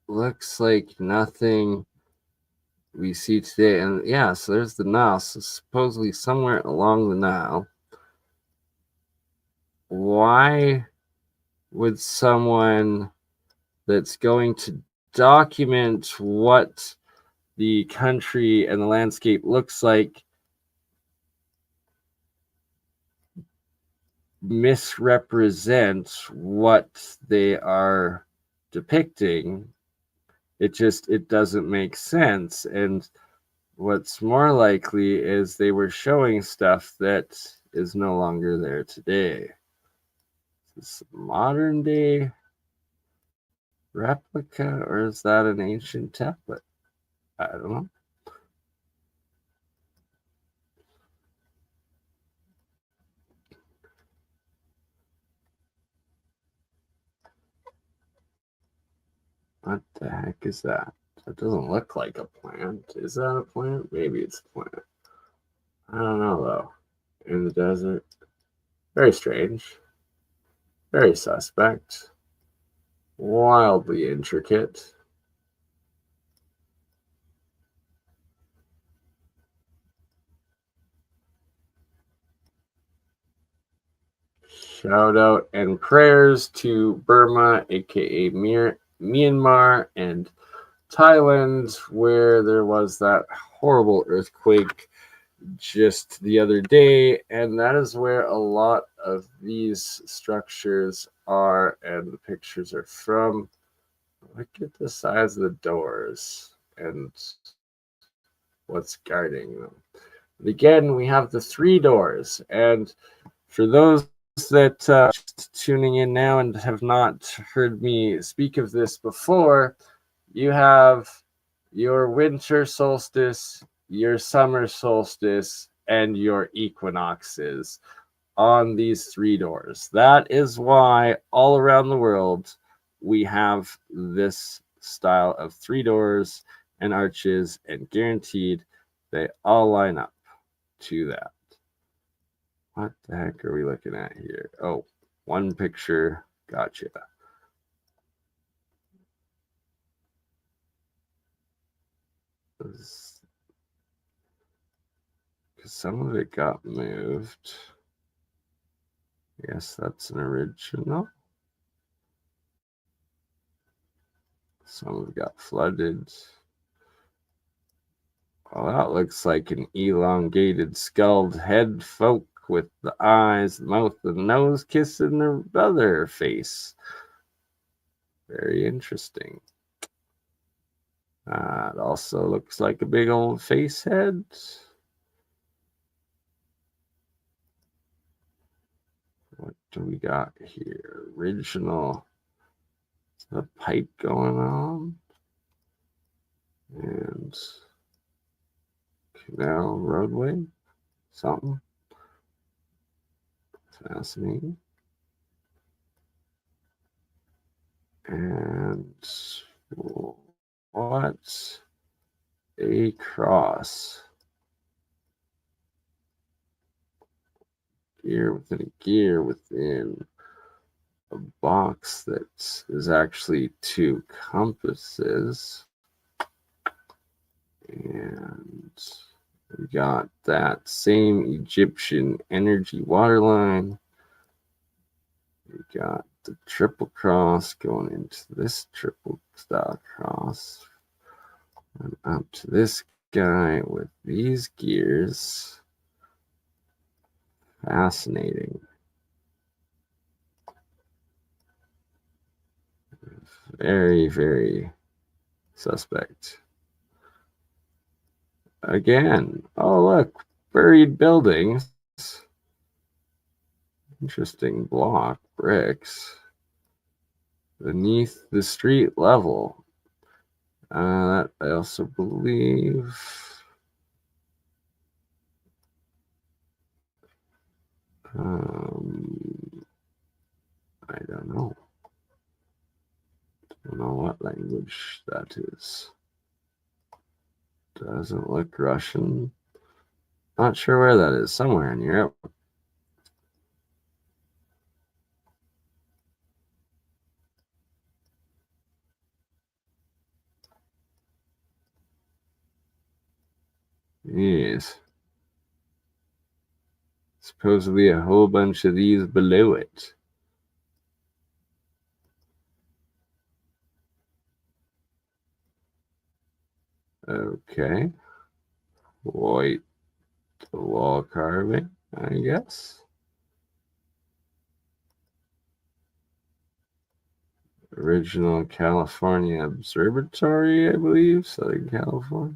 [SPEAKER 1] looks like nothing we see today. And yeah, so there's the Nile. So supposedly somewhere along the Nile. Why would someone that's going to document what the country and the landscape looks like misrepresent what they are depicting? It doesn't make sense. And what's more likely is they were showing stuff that is no longer there today. Is this a modern day replica, or is that an ancient template? I don't know. What the heck is that? That doesn't look like a plant. Is that a plant? Maybe it's a plant. I don't know though. In the desert. Very strange. Very suspect. Wildly intricate. Shout out and prayers to Burma, aka Myanmar, and Thailand, where there was that horrible earthquake just the other day, and that is where a lot of these structures are and the pictures are from. Look at the size of the doors and what's guarding them. But again, we have the 3 doors. And for those that just tuning in now and have not heard me speak of this before, you have your winter solstice, your summer solstice, and your equinoxes on these 3 doors. That is why all around the world we have this style of 3 doors and arches, and guaranteed they all line up to that. What the heck are we looking at here? Oh, one picture. Gotcha. Because some of it got moved. Yes, that's an original. Some of it got flooded. Well, that looks like an elongated, skulled head folk with the eyes, the mouth, and nose kissing the other face. Very interesting. It also looks like a big old face head. What do we got here? Original. Is that a pipe going on? And canal roadway? Something. Fascinating. And what a cross. Gear within a gear within a box that is actually 2 compasses. And we got that same Egyptian energy water line. We got the triple cross going into this triple style cross. And up to this guy with these gears. Fascinating. Very, very suspect. Again, oh look, buried buildings. Interesting block, bricks. Beneath the street level. That I also believe. I don't know. Don't know what language that is. Doesn't look Russian. Not sure where that is. Somewhere in Europe. Yes. Supposedly a whole bunch of these below it. Okay. White wall carving, I guess. Original California Observatory, I believe, Southern California.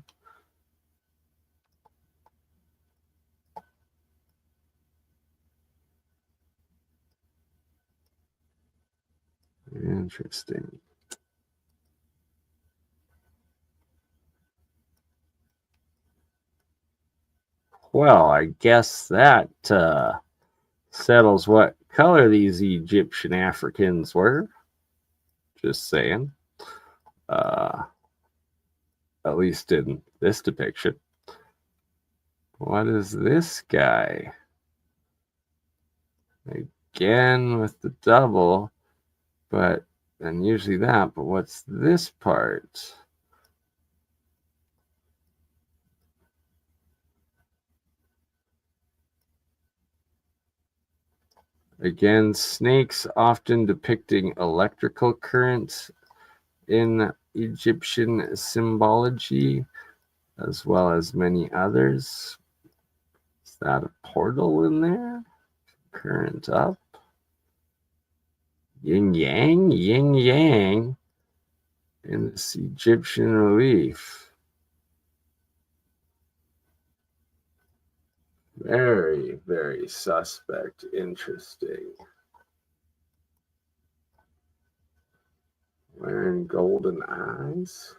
[SPEAKER 1] Interesting. Well, I guess that settles what color these Egyptian Africans were. Just saying. At least in this depiction. What is this guy? Again with the double, but and usually that, but what's this part? Again, snakes often depicting electrical current in Egyptian symbology, as well as many others. Is that a portal in there? Current up. yin yang in this Egyptian relief. Very, very suspect. Interesting. Wearing golden eyes.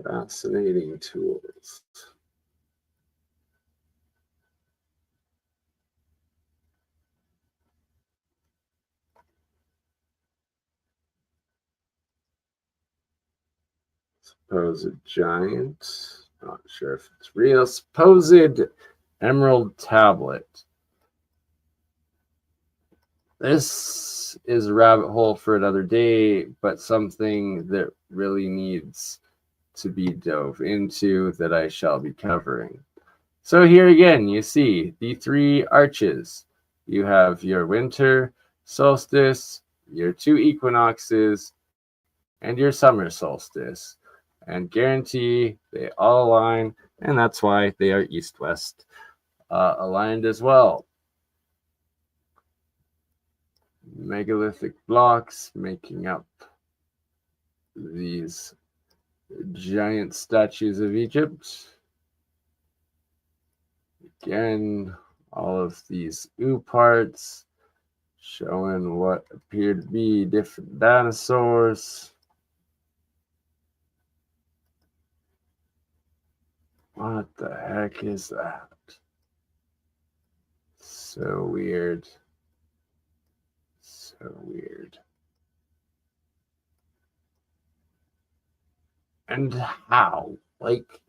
[SPEAKER 1] Fascinating tools. Supposed giant. Not sure if it's real. Supposed emerald tablet. This is a rabbit hole for another day, but something that really needs to be dove into that I shall be covering. So here again, you see the three arches. You have your winter solstice, your two equinoxes, and your summer solstice. And guarantee they all align, and that's why they are east-west aligned as well. Megalithic blocks making up these giant statues of Egypt. Again, all of these ooh parts showing what appear to be different dinosaurs. What the heck is that? So weird. So weird. And how? Like,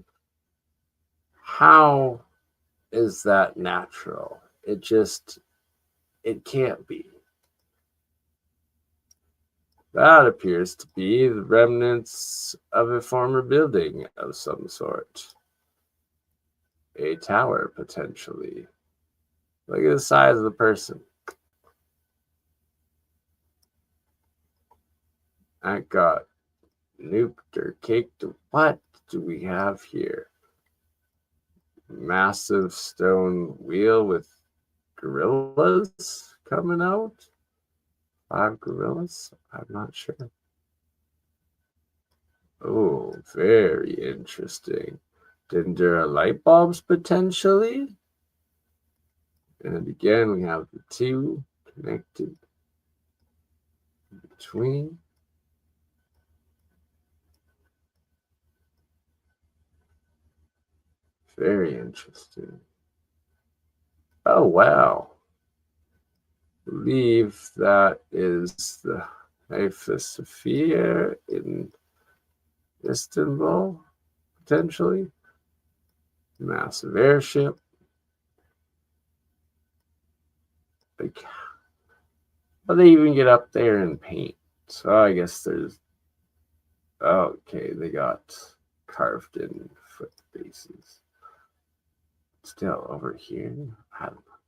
[SPEAKER 1] how is that natural? It can't be. That appears to be the remnants of a former building of some sort. A tower, potentially. Look at the size of the person. That got nuked or caked. What do we have here? Massive stone wheel with gorillas coming out? 5 gorillas? I'm not sure. Oh, very interesting. Dendera light bulbs potentially? And again, we have the two connected between. Very interesting. Oh, wow. I believe that is the Hagia Sophia in Istanbul, potentially. Massive airship. Like, how do they even get up there and paint? So I guess there's. Okay, they got carved in foot bases. Still over here. I don't know.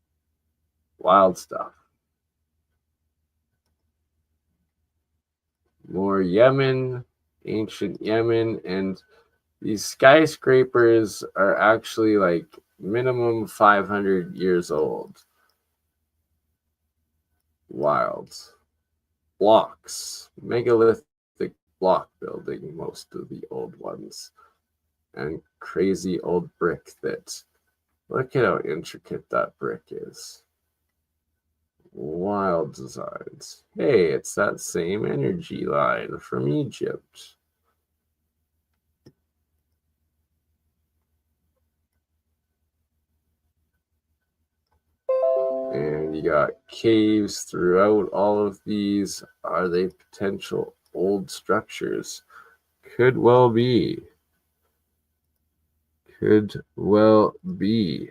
[SPEAKER 1] Wild stuff. More Yemen, ancient Yemen, and these skyscrapers are actually like minimum 500 years old. Wild. Blocks. Megalithic block building, most of the old ones. And crazy old brick that, look at how intricate that brick is. Wild designs. Hey, it's that same energy line from Egypt. And you got caves throughout all of these. Are they potential old structures? Could well be. Could well be.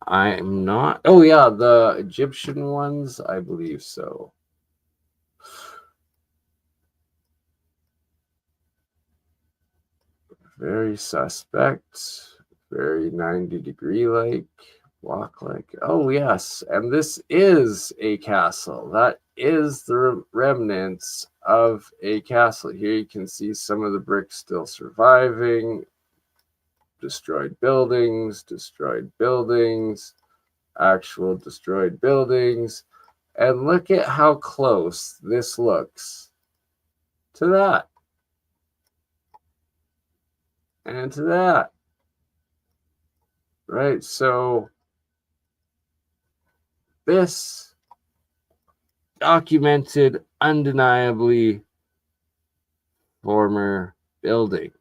[SPEAKER 1] I'm not. Oh, yeah, the Egyptian ones, I believe so. Very suspect. Very 90-degree like. Walk like. Oh, yes. And this is a castle. That is the remnants of a castle. Here you can see some of the bricks still surviving. Destroyed buildings, actual destroyed buildings. And look at how close this looks to that. And to that. Right, so this documented undeniably former building.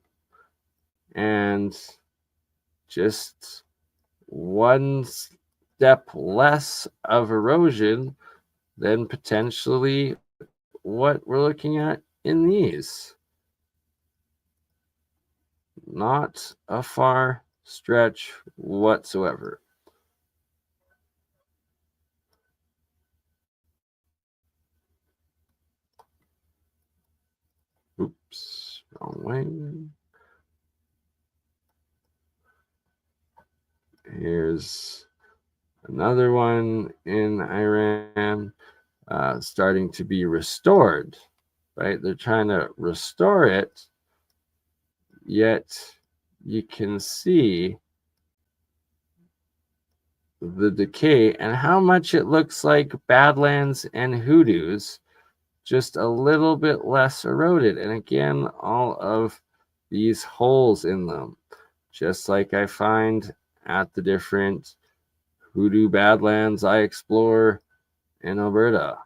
[SPEAKER 1] And just one step less of erosion than potentially what we're looking at in these. Not a far stretch whatsoever. Oops, wrong way. Here's another one in Iran starting to be restored, right? They're trying to restore it, yet you can see the decay and how much it looks like Badlands and Hoodoos, just a little bit less eroded. And again, all of these holes in them, just like I find at the different Hoodoo Badlands I explore in Alberta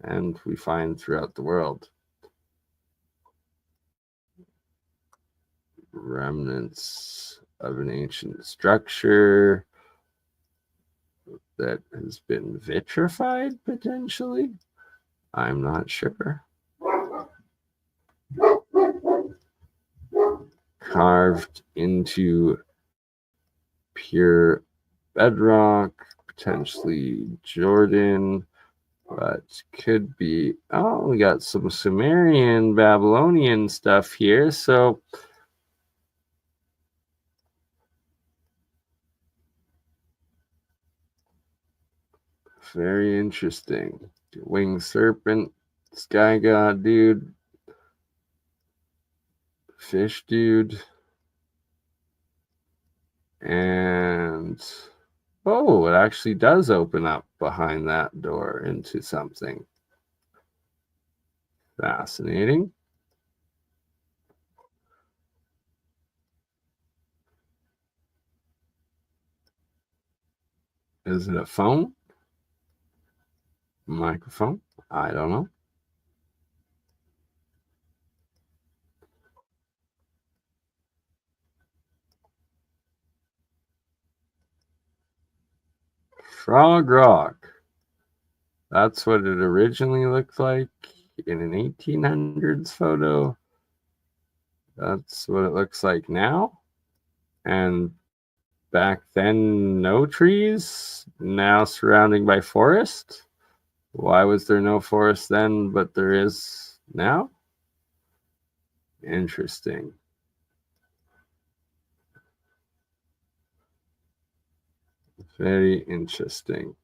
[SPEAKER 1] and we find throughout the world. Remnants of an ancient structure that has been vitrified, potentially. I'm not sure. Carved into pure bedrock, potentially Jordan, but could be. Oh, we got some Sumerian, Babylonian stuff here. So very interesting. Winged serpent, sky god dude, fish dude, and oh, it actually does open up behind that door into something fascinating. Is it a phone? Microphone? I don't know. Frog Rock. That's what it originally looked like in an 1800s photo. That's what it looks like now. And back then, no trees, now surrounding by forest. Why was there no forest then, but there is now? Interesting. Very interesting.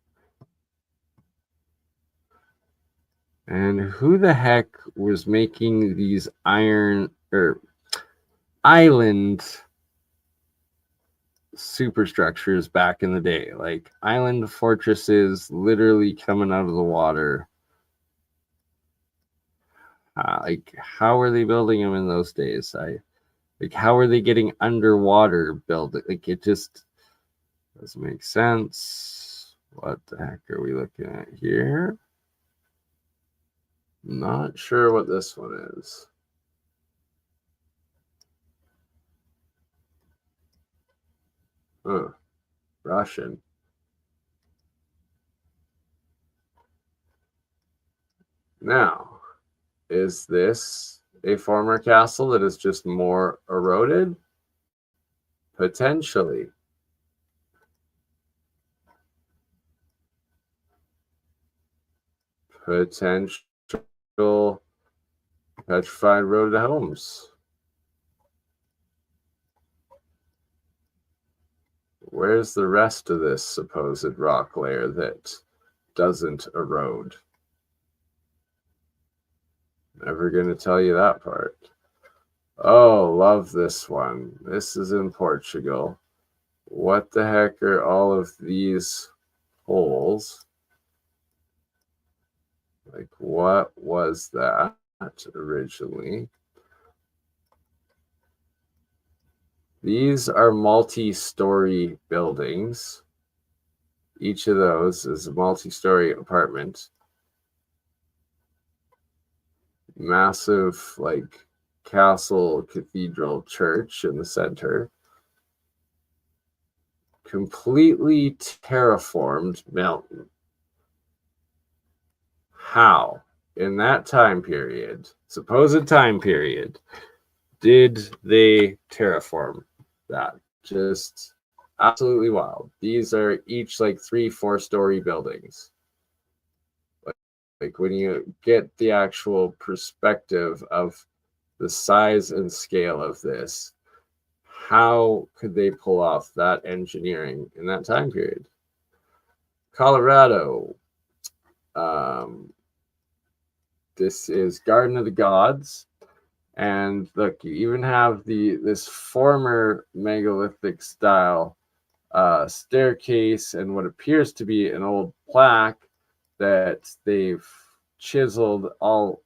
[SPEAKER 1] And who the heck was making these iron or island superstructures back in the day? Like island fortresses literally coming out of the water. Like how were they building them in those days? How are they getting underwater built? Like it just doesn't make sense. What the heck are we looking at here? Not sure what this one is. Oh, Russian. Now, is this a former castle that is just more eroded? Potentially. Potential petrified eroded homes. Where's the rest of this supposed rock layer that doesn't erode? Never going to tell you that part. Oh, love this one. This is in Portugal. What the heck are all of these holes? Like, what was that originally? These are multi-story buildings. Each of those is a multi-story apartment. Massive, like, castle, cathedral, church in the center. Completely terraformed mountain. How, in that time period, supposed time period, did they terraform that? Just absolutely wild. These are each like 3-4 story buildings. Like when you get the actual perspective of the size and scale of this, how could they pull off that engineering in that time period? Colorado. This is Garden of the Gods. And look, you even have this former megalithic style staircase and what appears to be an old plaque that they've chiseled all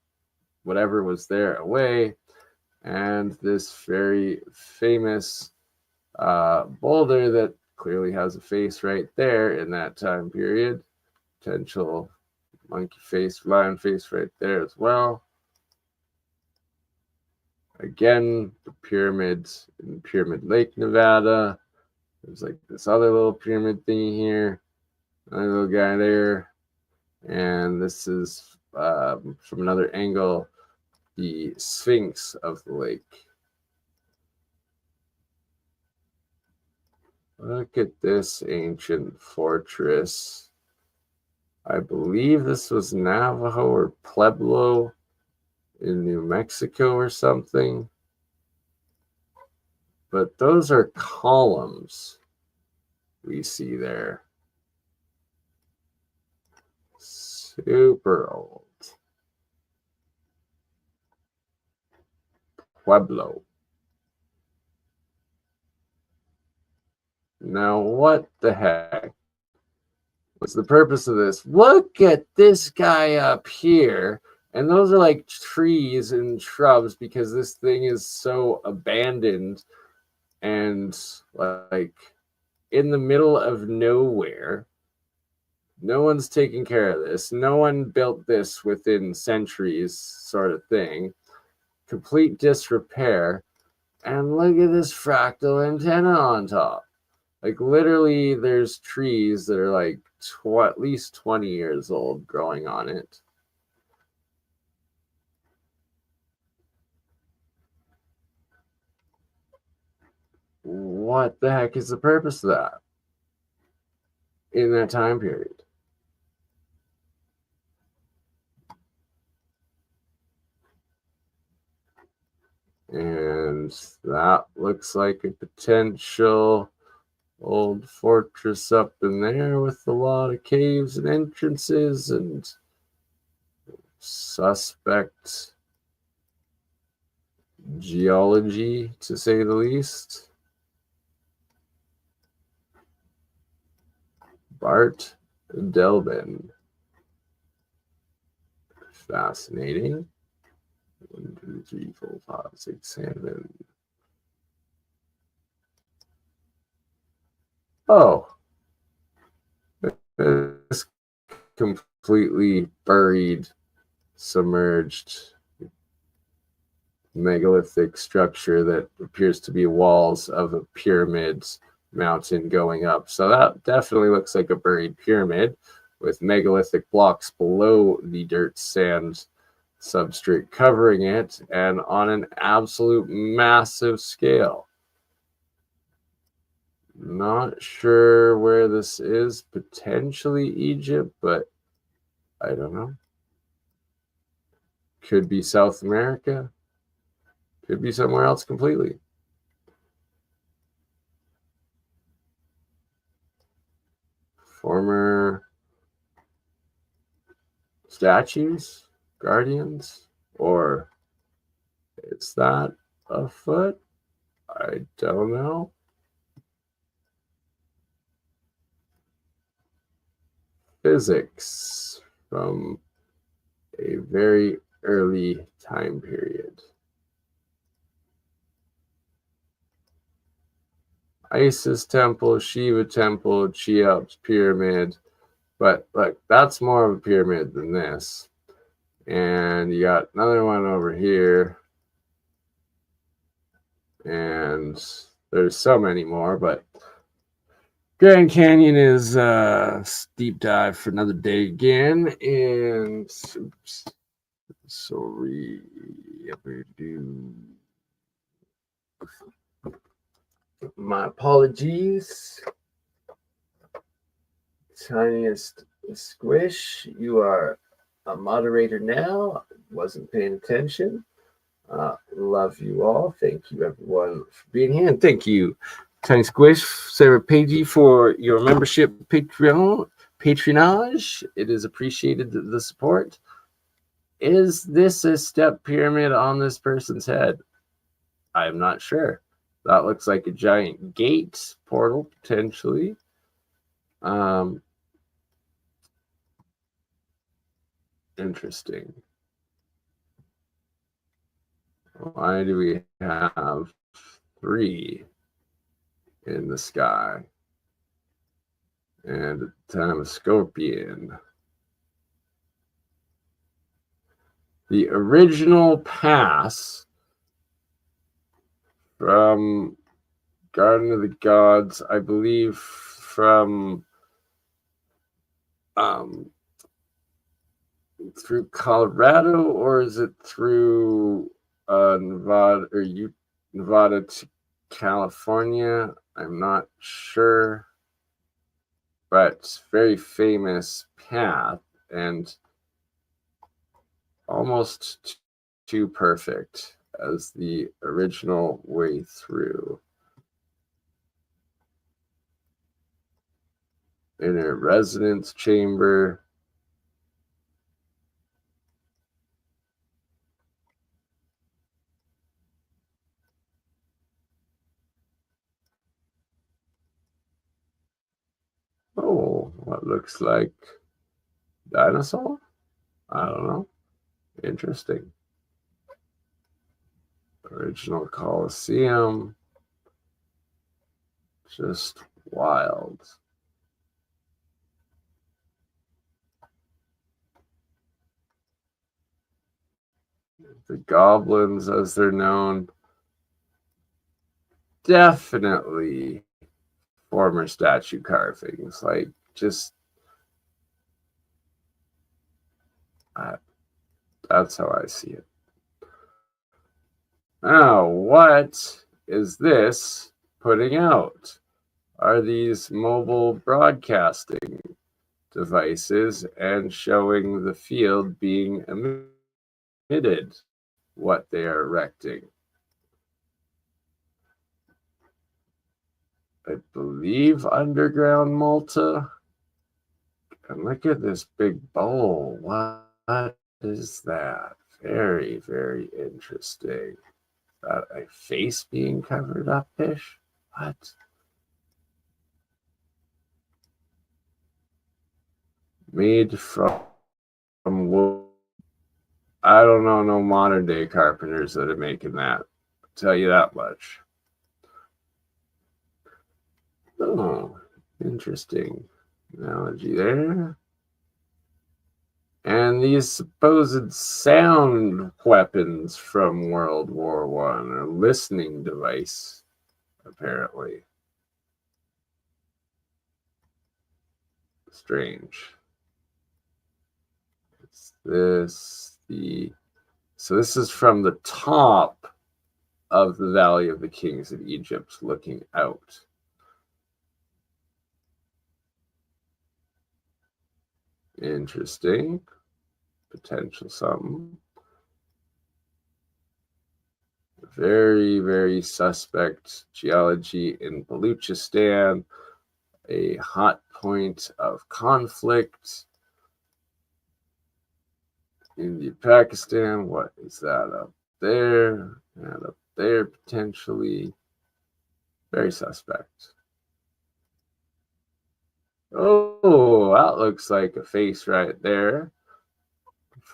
[SPEAKER 1] whatever was there away, and this very famous boulder that clearly has a face right there in that time period. Potential monkey face, lion face right there as well. Again, the pyramids in Pyramid Lake, Nevada. There's like this other little pyramid thingy here. Another little guy there. And this is from another angle, the Sphinx of the lake. Look at this ancient fortress. I believe this was Navajo or Pueblo in New Mexico or something. But those are columns we see there. Super old. Pueblo. Now, what the heck? What's the purpose of this? Look at this guy up here. And those are like trees and shrubs because this thing is so abandoned and like in the middle of nowhere. No one's taking care of this. No one built this within centuries, sort of thing. Complete disrepair. And look at this fractal antenna on top. Like literally there's trees that are like at least 20 years old growing on it. What the heck is the purpose of that in that time period? And that looks like a potential old fortress up in there with a lot of caves and entrances and suspect geology, to say the least. Bart Delbin. Fascinating. 1, 2, 3, 4, 5, 6, 7. Oh, it's completely buried, submerged megalithic structure that appears to be walls of a pyramid mountain going up. So that definitely looks like a buried pyramid with megalithic blocks below the dirt sand substrate covering it and on an absolute massive scale. Not sure where this is, potentially Egypt, but I don't know. Could be South America, could be somewhere else completely. Former statues, guardians, Or is that a foot? I don't know. Physics from a very early time period. Isis temple, Shiva temple, Cheops pyramid. But look, that's more of a pyramid than this. And you got another one over here. And there's so many more, but Grand Canyon is deep dive for another day again. And oops, sorry, my apologies. Tiniest Squish, you are a moderator now. Wasn't paying attention. Love you all. Thank you, everyone, for being here. And thank you, Tiny Squish, Sarah Pagey, for your membership patronage. It is appreciated, the support. Is this a step pyramid on this person's head? I'm not sure. That looks like a giant gate portal, potentially. Interesting. Why do we have 3 in the sky? And a ton of a scorpion. The original pass from Garden of the Gods, I believe, from through Colorado, or is it through Nevada to California? I'm not sure, but very famous path and almost too perfect as the original way through. Inner resonance chamber. Oh, what looks like dinosaur? I don't know. Interesting. Original Colosseum. Just wild. The goblins, as they're known, definitely former statue carvings. Like, just that's how I see it. Now, what is this putting out? Are these mobile broadcasting devices and showing the field being emitted what they are erecting? I believe underground Malta. And look at this big bowl. What is that? Very, very interesting. That a face being covered up-ish? What? Made from wood. I don't know no modern day carpenters that are making that. I'll tell you that much. Oh, interesting analogy there. And these supposed sound weapons from World War I, a listening device, apparently. Strange. So this is from the top of the Valley of the Kings of Egypt, looking out. Interesting. Potential something. Very, very suspect geology in Baluchistan, a hot point of conflict. India, Pakistan. What is that up there? And up there, potentially. Very suspect. Oh, that looks like a face right there.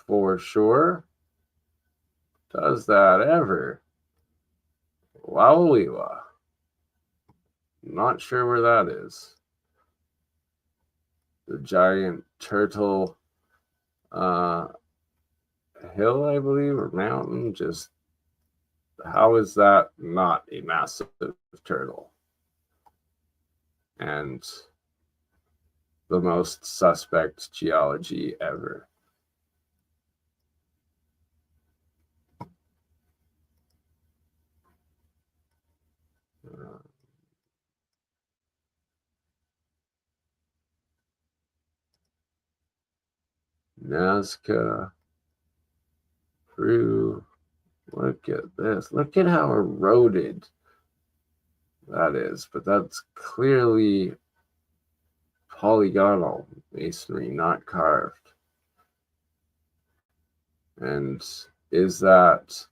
[SPEAKER 1] For sure. Does that ever? Wowiwa. Not sure where that is. The giant turtle hill, I believe, or mountain. Just how is that not a massive turtle? And the most suspect geology ever. Nazca, Peru. Look at this. Look at how eroded that is. But that's clearly polygonal masonry, not carved. And is that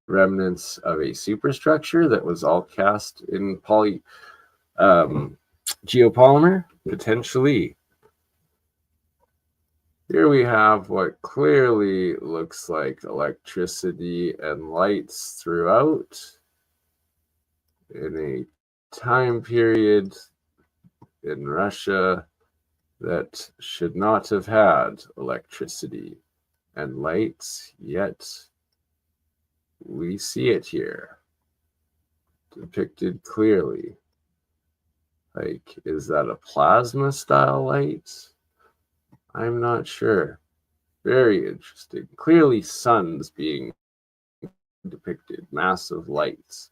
[SPEAKER 1] remnants of a superstructure that was all cast in geopolymer? Potentially. Here we have what clearly looks like electricity and lights throughout in a time period in Russia that should not have had electricity and lights, yet we see it here depicted clearly. Like, is that a plasma style light? I'm not sure. Very interesting. Clearly, suns being depicted, massive lights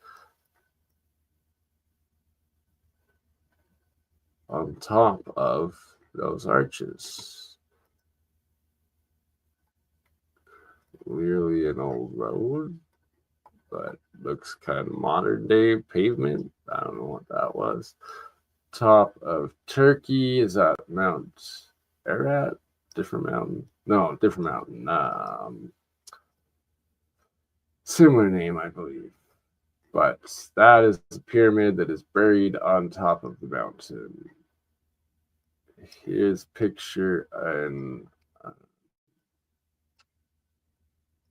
[SPEAKER 1] on top of those arches. Clearly an old road, but looks kind of modern day pavement. I don't know what that was. Top of Turkey, is that Mount Ararat? Different mountain? No, different mountain. Similar name, I believe. But that is the pyramid that is buried on top of the mountain. Here's a picture in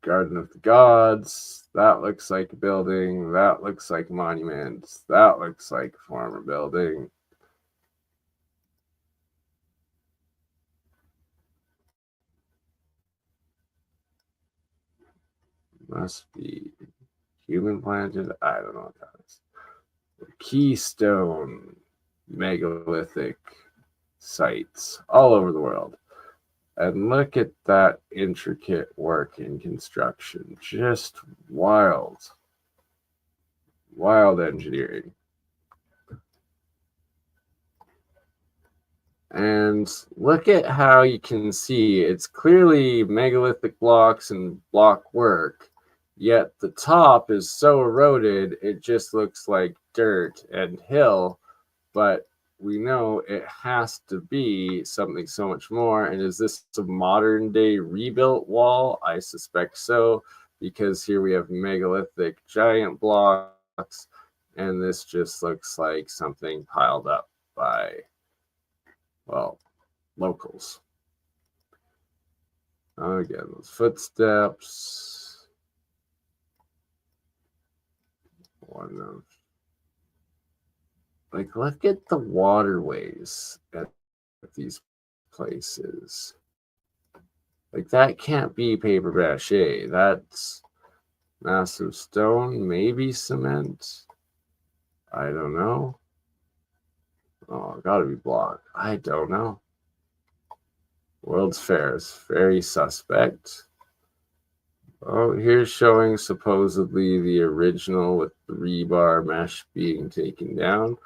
[SPEAKER 1] Garden of the Gods. That looks like a building. That looks like a monument. That looks like a former building. Must be human planted. I don't know what that is. Keystone megalithic sites all over the world. And look at that intricate work in construction. Just wild. Wild engineering. And look at how you can see it's clearly megalithic blocks and block work, yet the top is so eroded it just looks like dirt and hill, but we know it has to be something so much more. And is this a modern day rebuilt wall? I suspect so, because here we have megalithic giant blocks, and this just looks like something piled up by, well, locals. Again, those footsteps. One of, like, look at the waterways at these places. Like, that can't be paper mache. That's massive stone, maybe cement. I don't know. Oh, gotta be block. I don't know. World's Fair is very suspect. Oh, here's showing supposedly the original with the rebar mesh being taken down,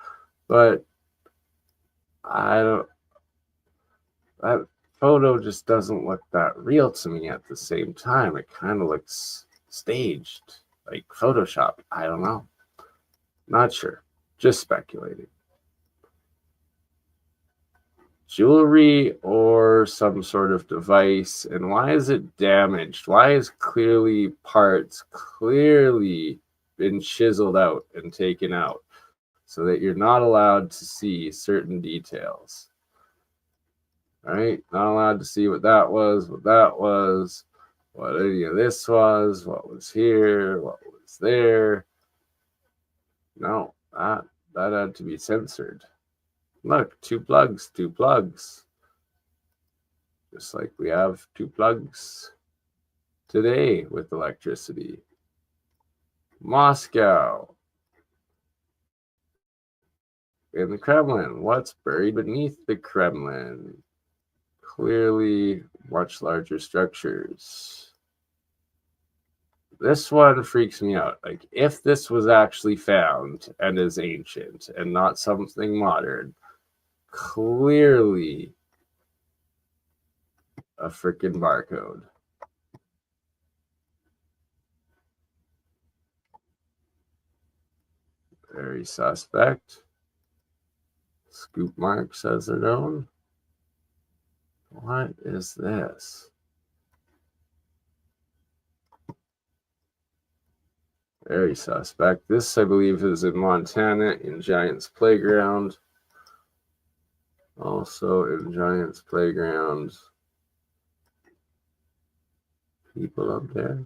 [SPEAKER 1] but I don't. That photo just doesn't look that real to me at the same time. It kind of looks staged, like Photoshop. I don't know. Not sure. Just speculating. jewelry or some sort of device? And why is it damaged? Why is clearly parts clearly been chiseled out and taken out so that you're not allowed to see certain details? All right, not allowed to see what that was, what any of this was, what was here, what was there. No, that had to be censored. Look, two plugs. Just like we have two plugs today with electricity. Moscow. In the Kremlin. What's buried beneath the Kremlin? Clearly much larger structures. This one freaks me out. Like, if this was actually found and is ancient and not something modern, clearly a freaking barcode. Very suspect. Scoop mark says their own. What is this? Very suspect. This, I believe, is in Montana in Giants Playground. Also in Giants Playground. People up there.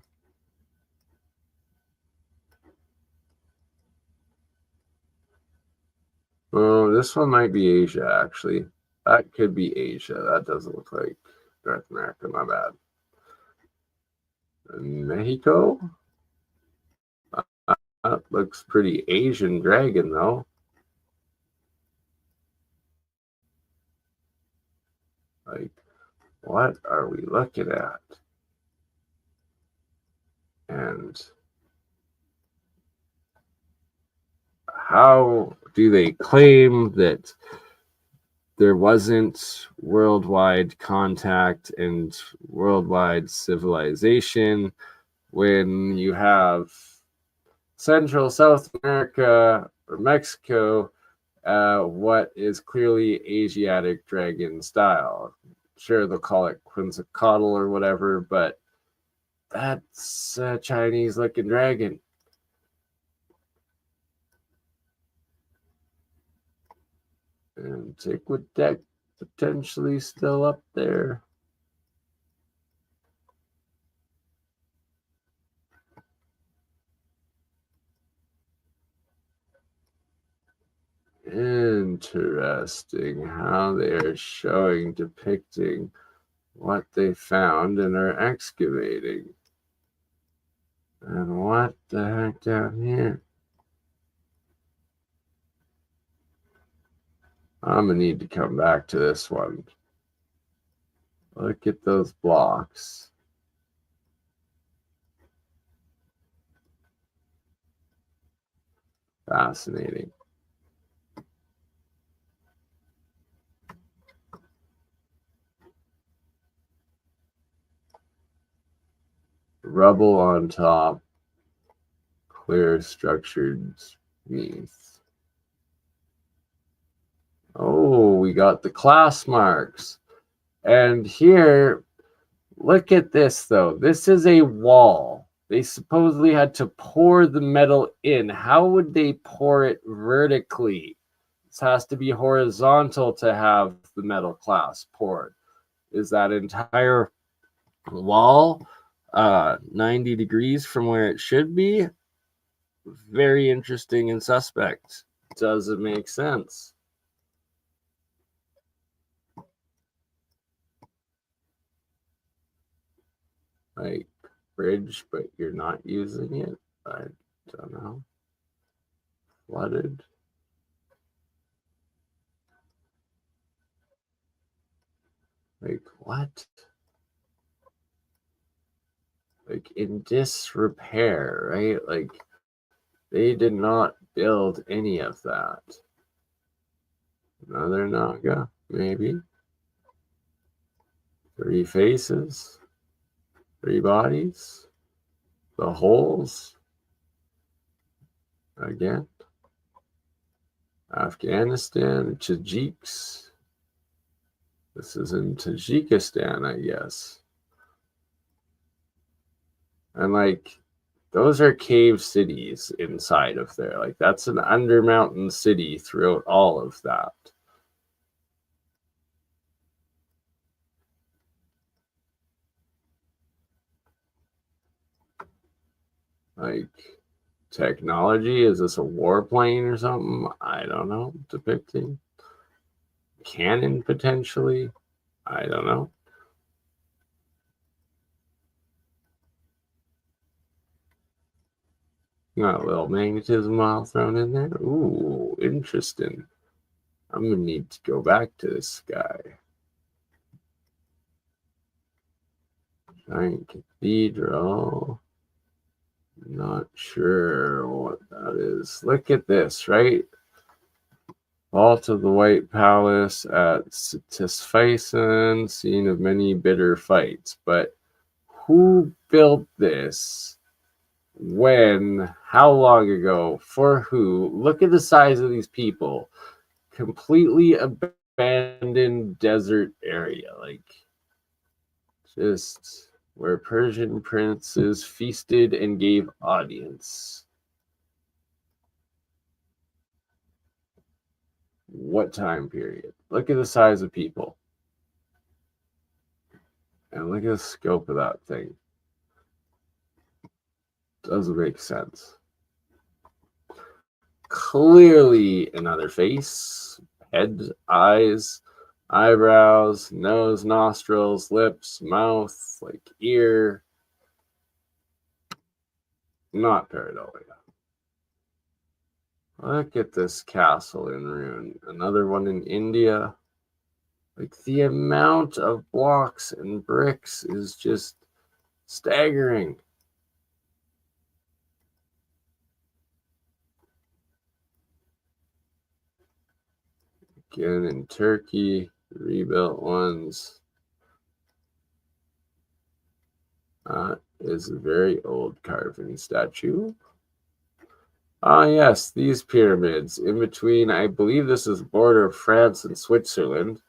[SPEAKER 1] Oh, this one might be Asia, actually. That could be Asia. That doesn't look like North America. My bad. Mexico? That looks pretty Asian dragon, though. Like, what are we looking at? And how do they claim that there wasn't worldwide contact and worldwide civilization when you have Central South America or Mexico, what is clearly Asiatic dragon style? Sure, they'll call it Quetzalcoatl or whatever, but that's a Chinese looking dragon. Antiquitech potentially still up there. Interesting how they are depicting what they found and are excavating. And what the heck down here? I'm gonna need to come back to this one. Look at those blocks. Fascinating. Rubble on top, clear structured beneath. Oh, we got the class marks. And here, look at this though. This is a wall. They supposedly had to pour the metal in. How would they pour it vertically? This has to be horizontal to have the metal class poured. Is that entire wall 90 degrees from where it should be? Very interesting and suspect. Does it make sense? Like bridge, but you're not using it? I don't know. Flooded. Like what? Like in disrepair, right? Like they did not build any of that. Another Naga, maybe. 3 faces, 3 bodies, the holes. Again. Afghanistan, Tajiks. This is in Tajikistan, I guess. And like, those are cave cities inside of there. Like, that's an undermountain city throughout all of that. Like, technology, is this a warplane or something? I don't know. Depicting cannon potentially. I don't know. Got a little magnetism mile thrown in there. Ooh, interesting. I'm gonna need to go back to this guy. Giant cathedral. Not sure what that is. Look at this, right? Vault of the White Palace at Cvilizations, scene of many bitter fights. But who built this? When? How long ago? For who? Look at the size of these people. Completely abandoned desert area. Like, just where Persian princes feasted and gave audience. What time period? Look at the size of people. And look at the scope of that thing. Doesn't make sense. Clearly another face, head, eyes, eyebrows, nose, nostrils, lips, mouth, like ear. Not pareidolia. Look at this castle in ruin. Another one in India. Like, the amount of blocks and bricks is just staggering. Again in Turkey, rebuilt ones. Is a very old carving statue. Ah, yes, these pyramids in between. I believe this is the border of France and Switzerland.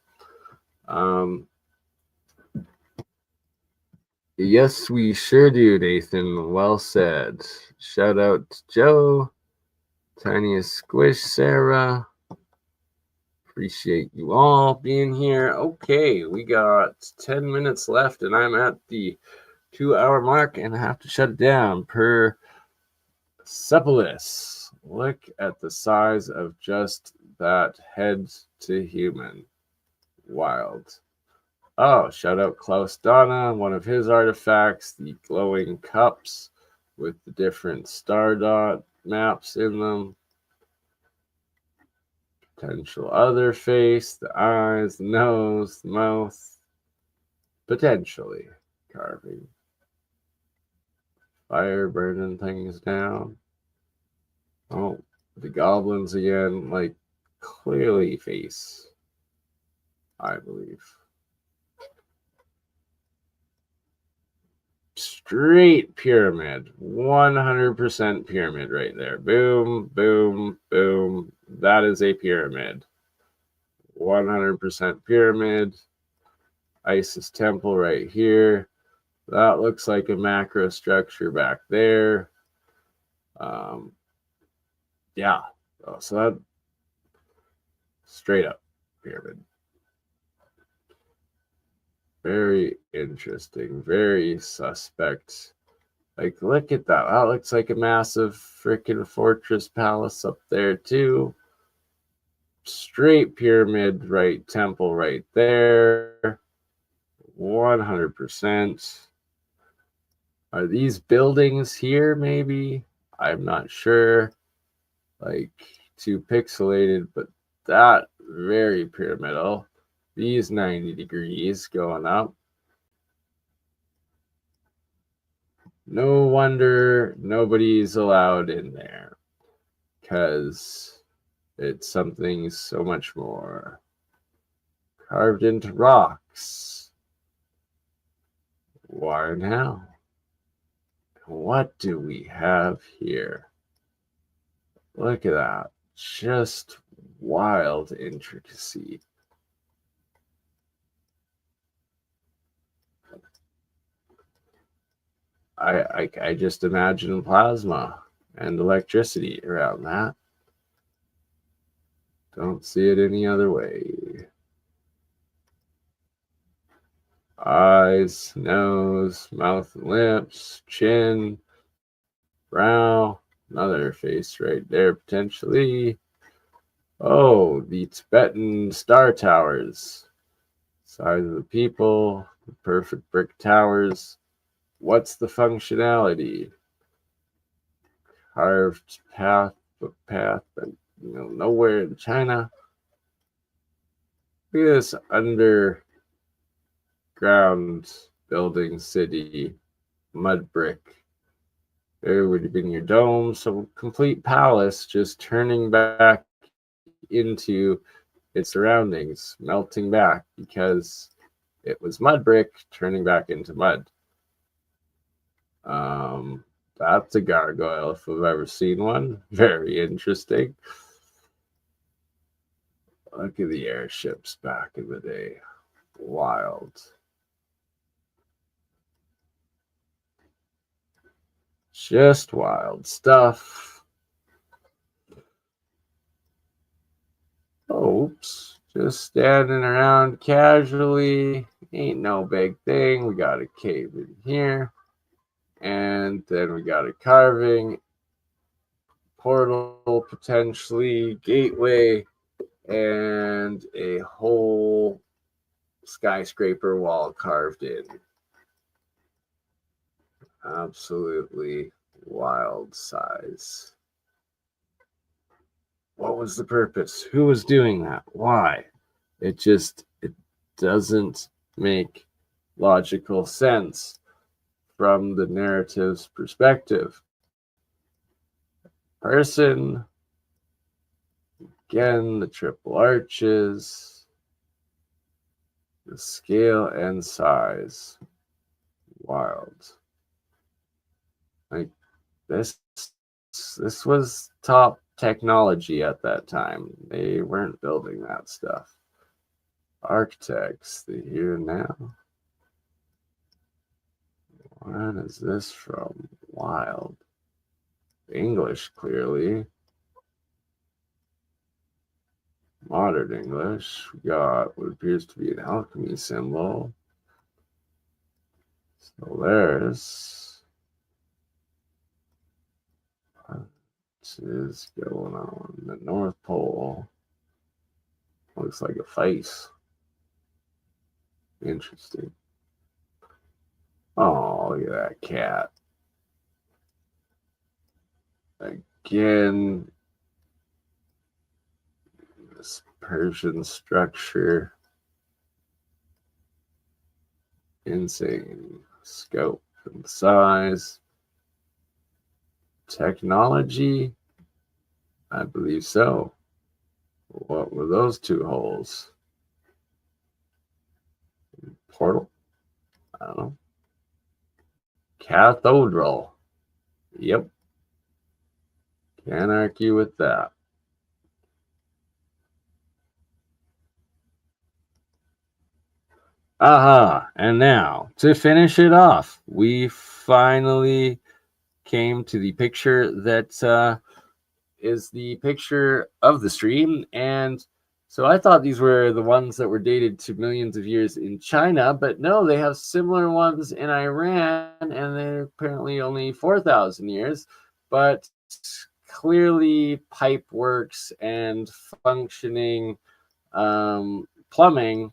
[SPEAKER 1] Yes, we sure do, Nathan. Well said. Shout out to Joe, Tanya Squish, Sarah. Appreciate you all being here. Okay, we got 10 minutes left, and I'm at the 2-hour mark, and I have to shut it down. Persepolis. Look at the size of just that head to human. Wild. Oh, shout out Klaus Donna, one of his artifacts, the glowing cups with the different star dot maps in them. Potential other face, the eyes, the nose, the mouth. Potentially carving. Fire burning things down. Oh, the goblins again, like clearly face, I believe. Straight pyramid, 100% pyramid right there. Boom, boom, boom. That is a pyramid. 100% pyramid. Isis temple right here. That looks like a macro structure back there. Yeah. Oh, so that straight up pyramid. Very interesting. Very suspect. Like, look at that. That looks like a massive freaking fortress palace up there, too. Straight pyramid, right? Temple right there. 100%. Are these buildings here, maybe? I'm not sure. Like, too pixelated, but that very pyramidal. These 90 degrees going up. No wonder nobody's allowed in there, because it's something so much more. Carved into rocks. Why now? What do we have here? Look at that. Just wild intricacy. I just imagine plasma and electricity around that. Don't see it any other way. Eyes, nose, mouth and lips, chin, brow, another face right there potentially. Oh, the Tibetan star towers. Size of the people, the perfect brick towers. What's the functionality? Carved path, but nowhere in China. Look at this underground building city, mud brick. There would have been your dome, so complete palace just turning back into its surroundings, melting back because it was mud brick turning back into mud. That's a gargoyle if I've ever seen one. Very interesting. Look at the airships back in the day. Wild. Just wild stuff. Oops. Just standing around casually. Ain't no big thing. We got a cave in here. And then we got a carving. Portal, potentially. Gateway. And a whole skyscraper wall carved in. Absolutely wild size. What was the purpose? Who was doing that? Why? It doesn't make logical sense from the narrative's perspective. Person, again, the triple arches, the scale and size. Wild. Like this was top technology at that time. They weren't building that stuff. Architects, the here and now. When is this from? Wild. English, clearly. Modern English. We got what appears to be an alchemy symbol. So there's what is going on? The North Pole. Looks like a face. Interesting. Oh, look at that cat. Again, this Persian structure. Insane scope and size. Technology? I believe so. What were those two holes? Portal? I don't know. Cathedral. Yep. Can't argue with that. Aha. And now, to finish it off, we finally came to the picture that is the picture of the stream. And so I thought these were the ones that were dated to millions of years in China, but no, they have similar ones in Iran, and they're apparently only 4,000 years. But clearly, pipe works and functioning plumbing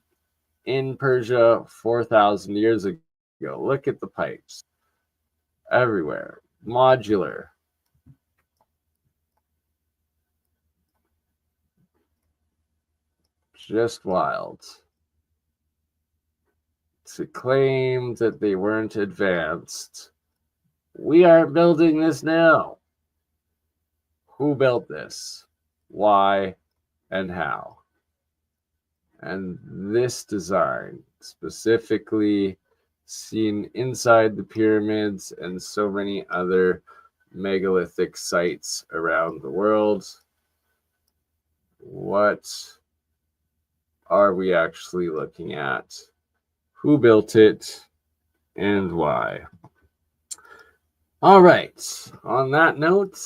[SPEAKER 1] in Persia 4,000 years ago. Look at the pipes everywhere, modular. Just wild. To claim that they weren't advanced. We aren't building this now. Who built this? Why and how? And this design, specifically seen inside the pyramids and so many other megalithic sites around the world. What are we actually looking at? Who built it and why? All right. On that note,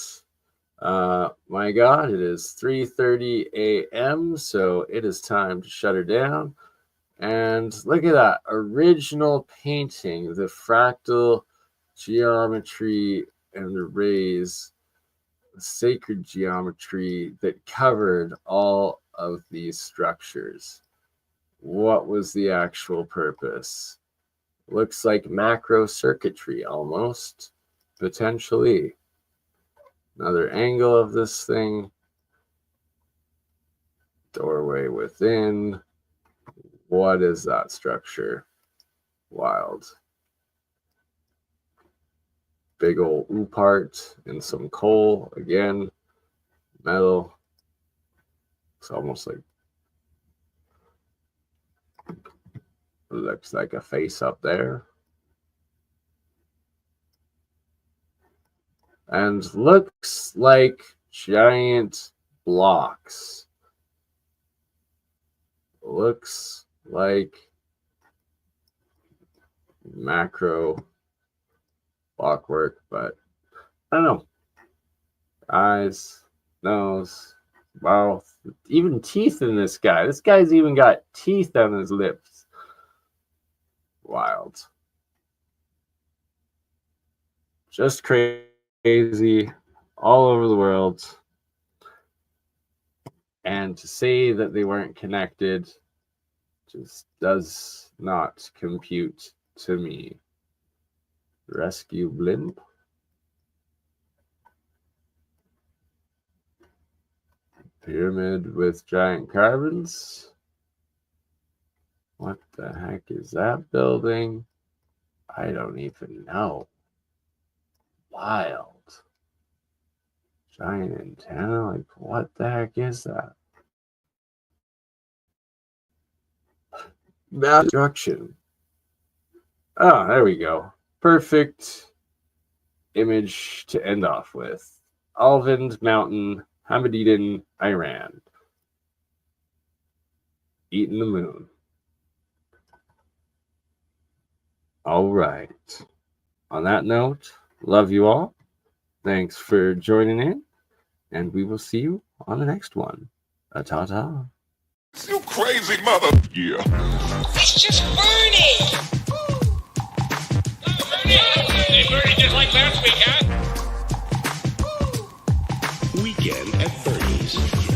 [SPEAKER 1] my God, it is 3:30 a.m., so it is time to shut her down. And look at that original painting, the fractal geometry and the rays, the sacred geometry that covered all of these structures. What was the actual purpose? Looks like macro circuitry almost, potentially. Another angle of this thing. Doorway within. What is that structure? Wild. Big old part and some coal again. Metal. It's almost like, looks like a face up there. And looks like giant blocks. Looks like macro blockwork, but I don't know. Eyes, nose, mouth, even teeth in this guy. This guy's even got teeth on his lips. Wild. Just crazy all over the world. And to say that they weren't connected just does not compute to me. Rescue blimp. Pyramid with giant carbons. What the heck is that building? I don't even know. Wild. Giant antenna? Like, what the heck is that? Mass destruction. Oh, there we go. Perfect image to end off with. Alvin Mountain, Hamididan, Iran. Eating the moon. All right. On that note, love you all. Thanks for joining in, and we will see you on the next one. Ta-ta.
[SPEAKER 3] You crazy mother. Yeah.
[SPEAKER 4] It's just BurnEye. Hey, BurnEye just like last week, huh?
[SPEAKER 3] Weekend at Bernie's.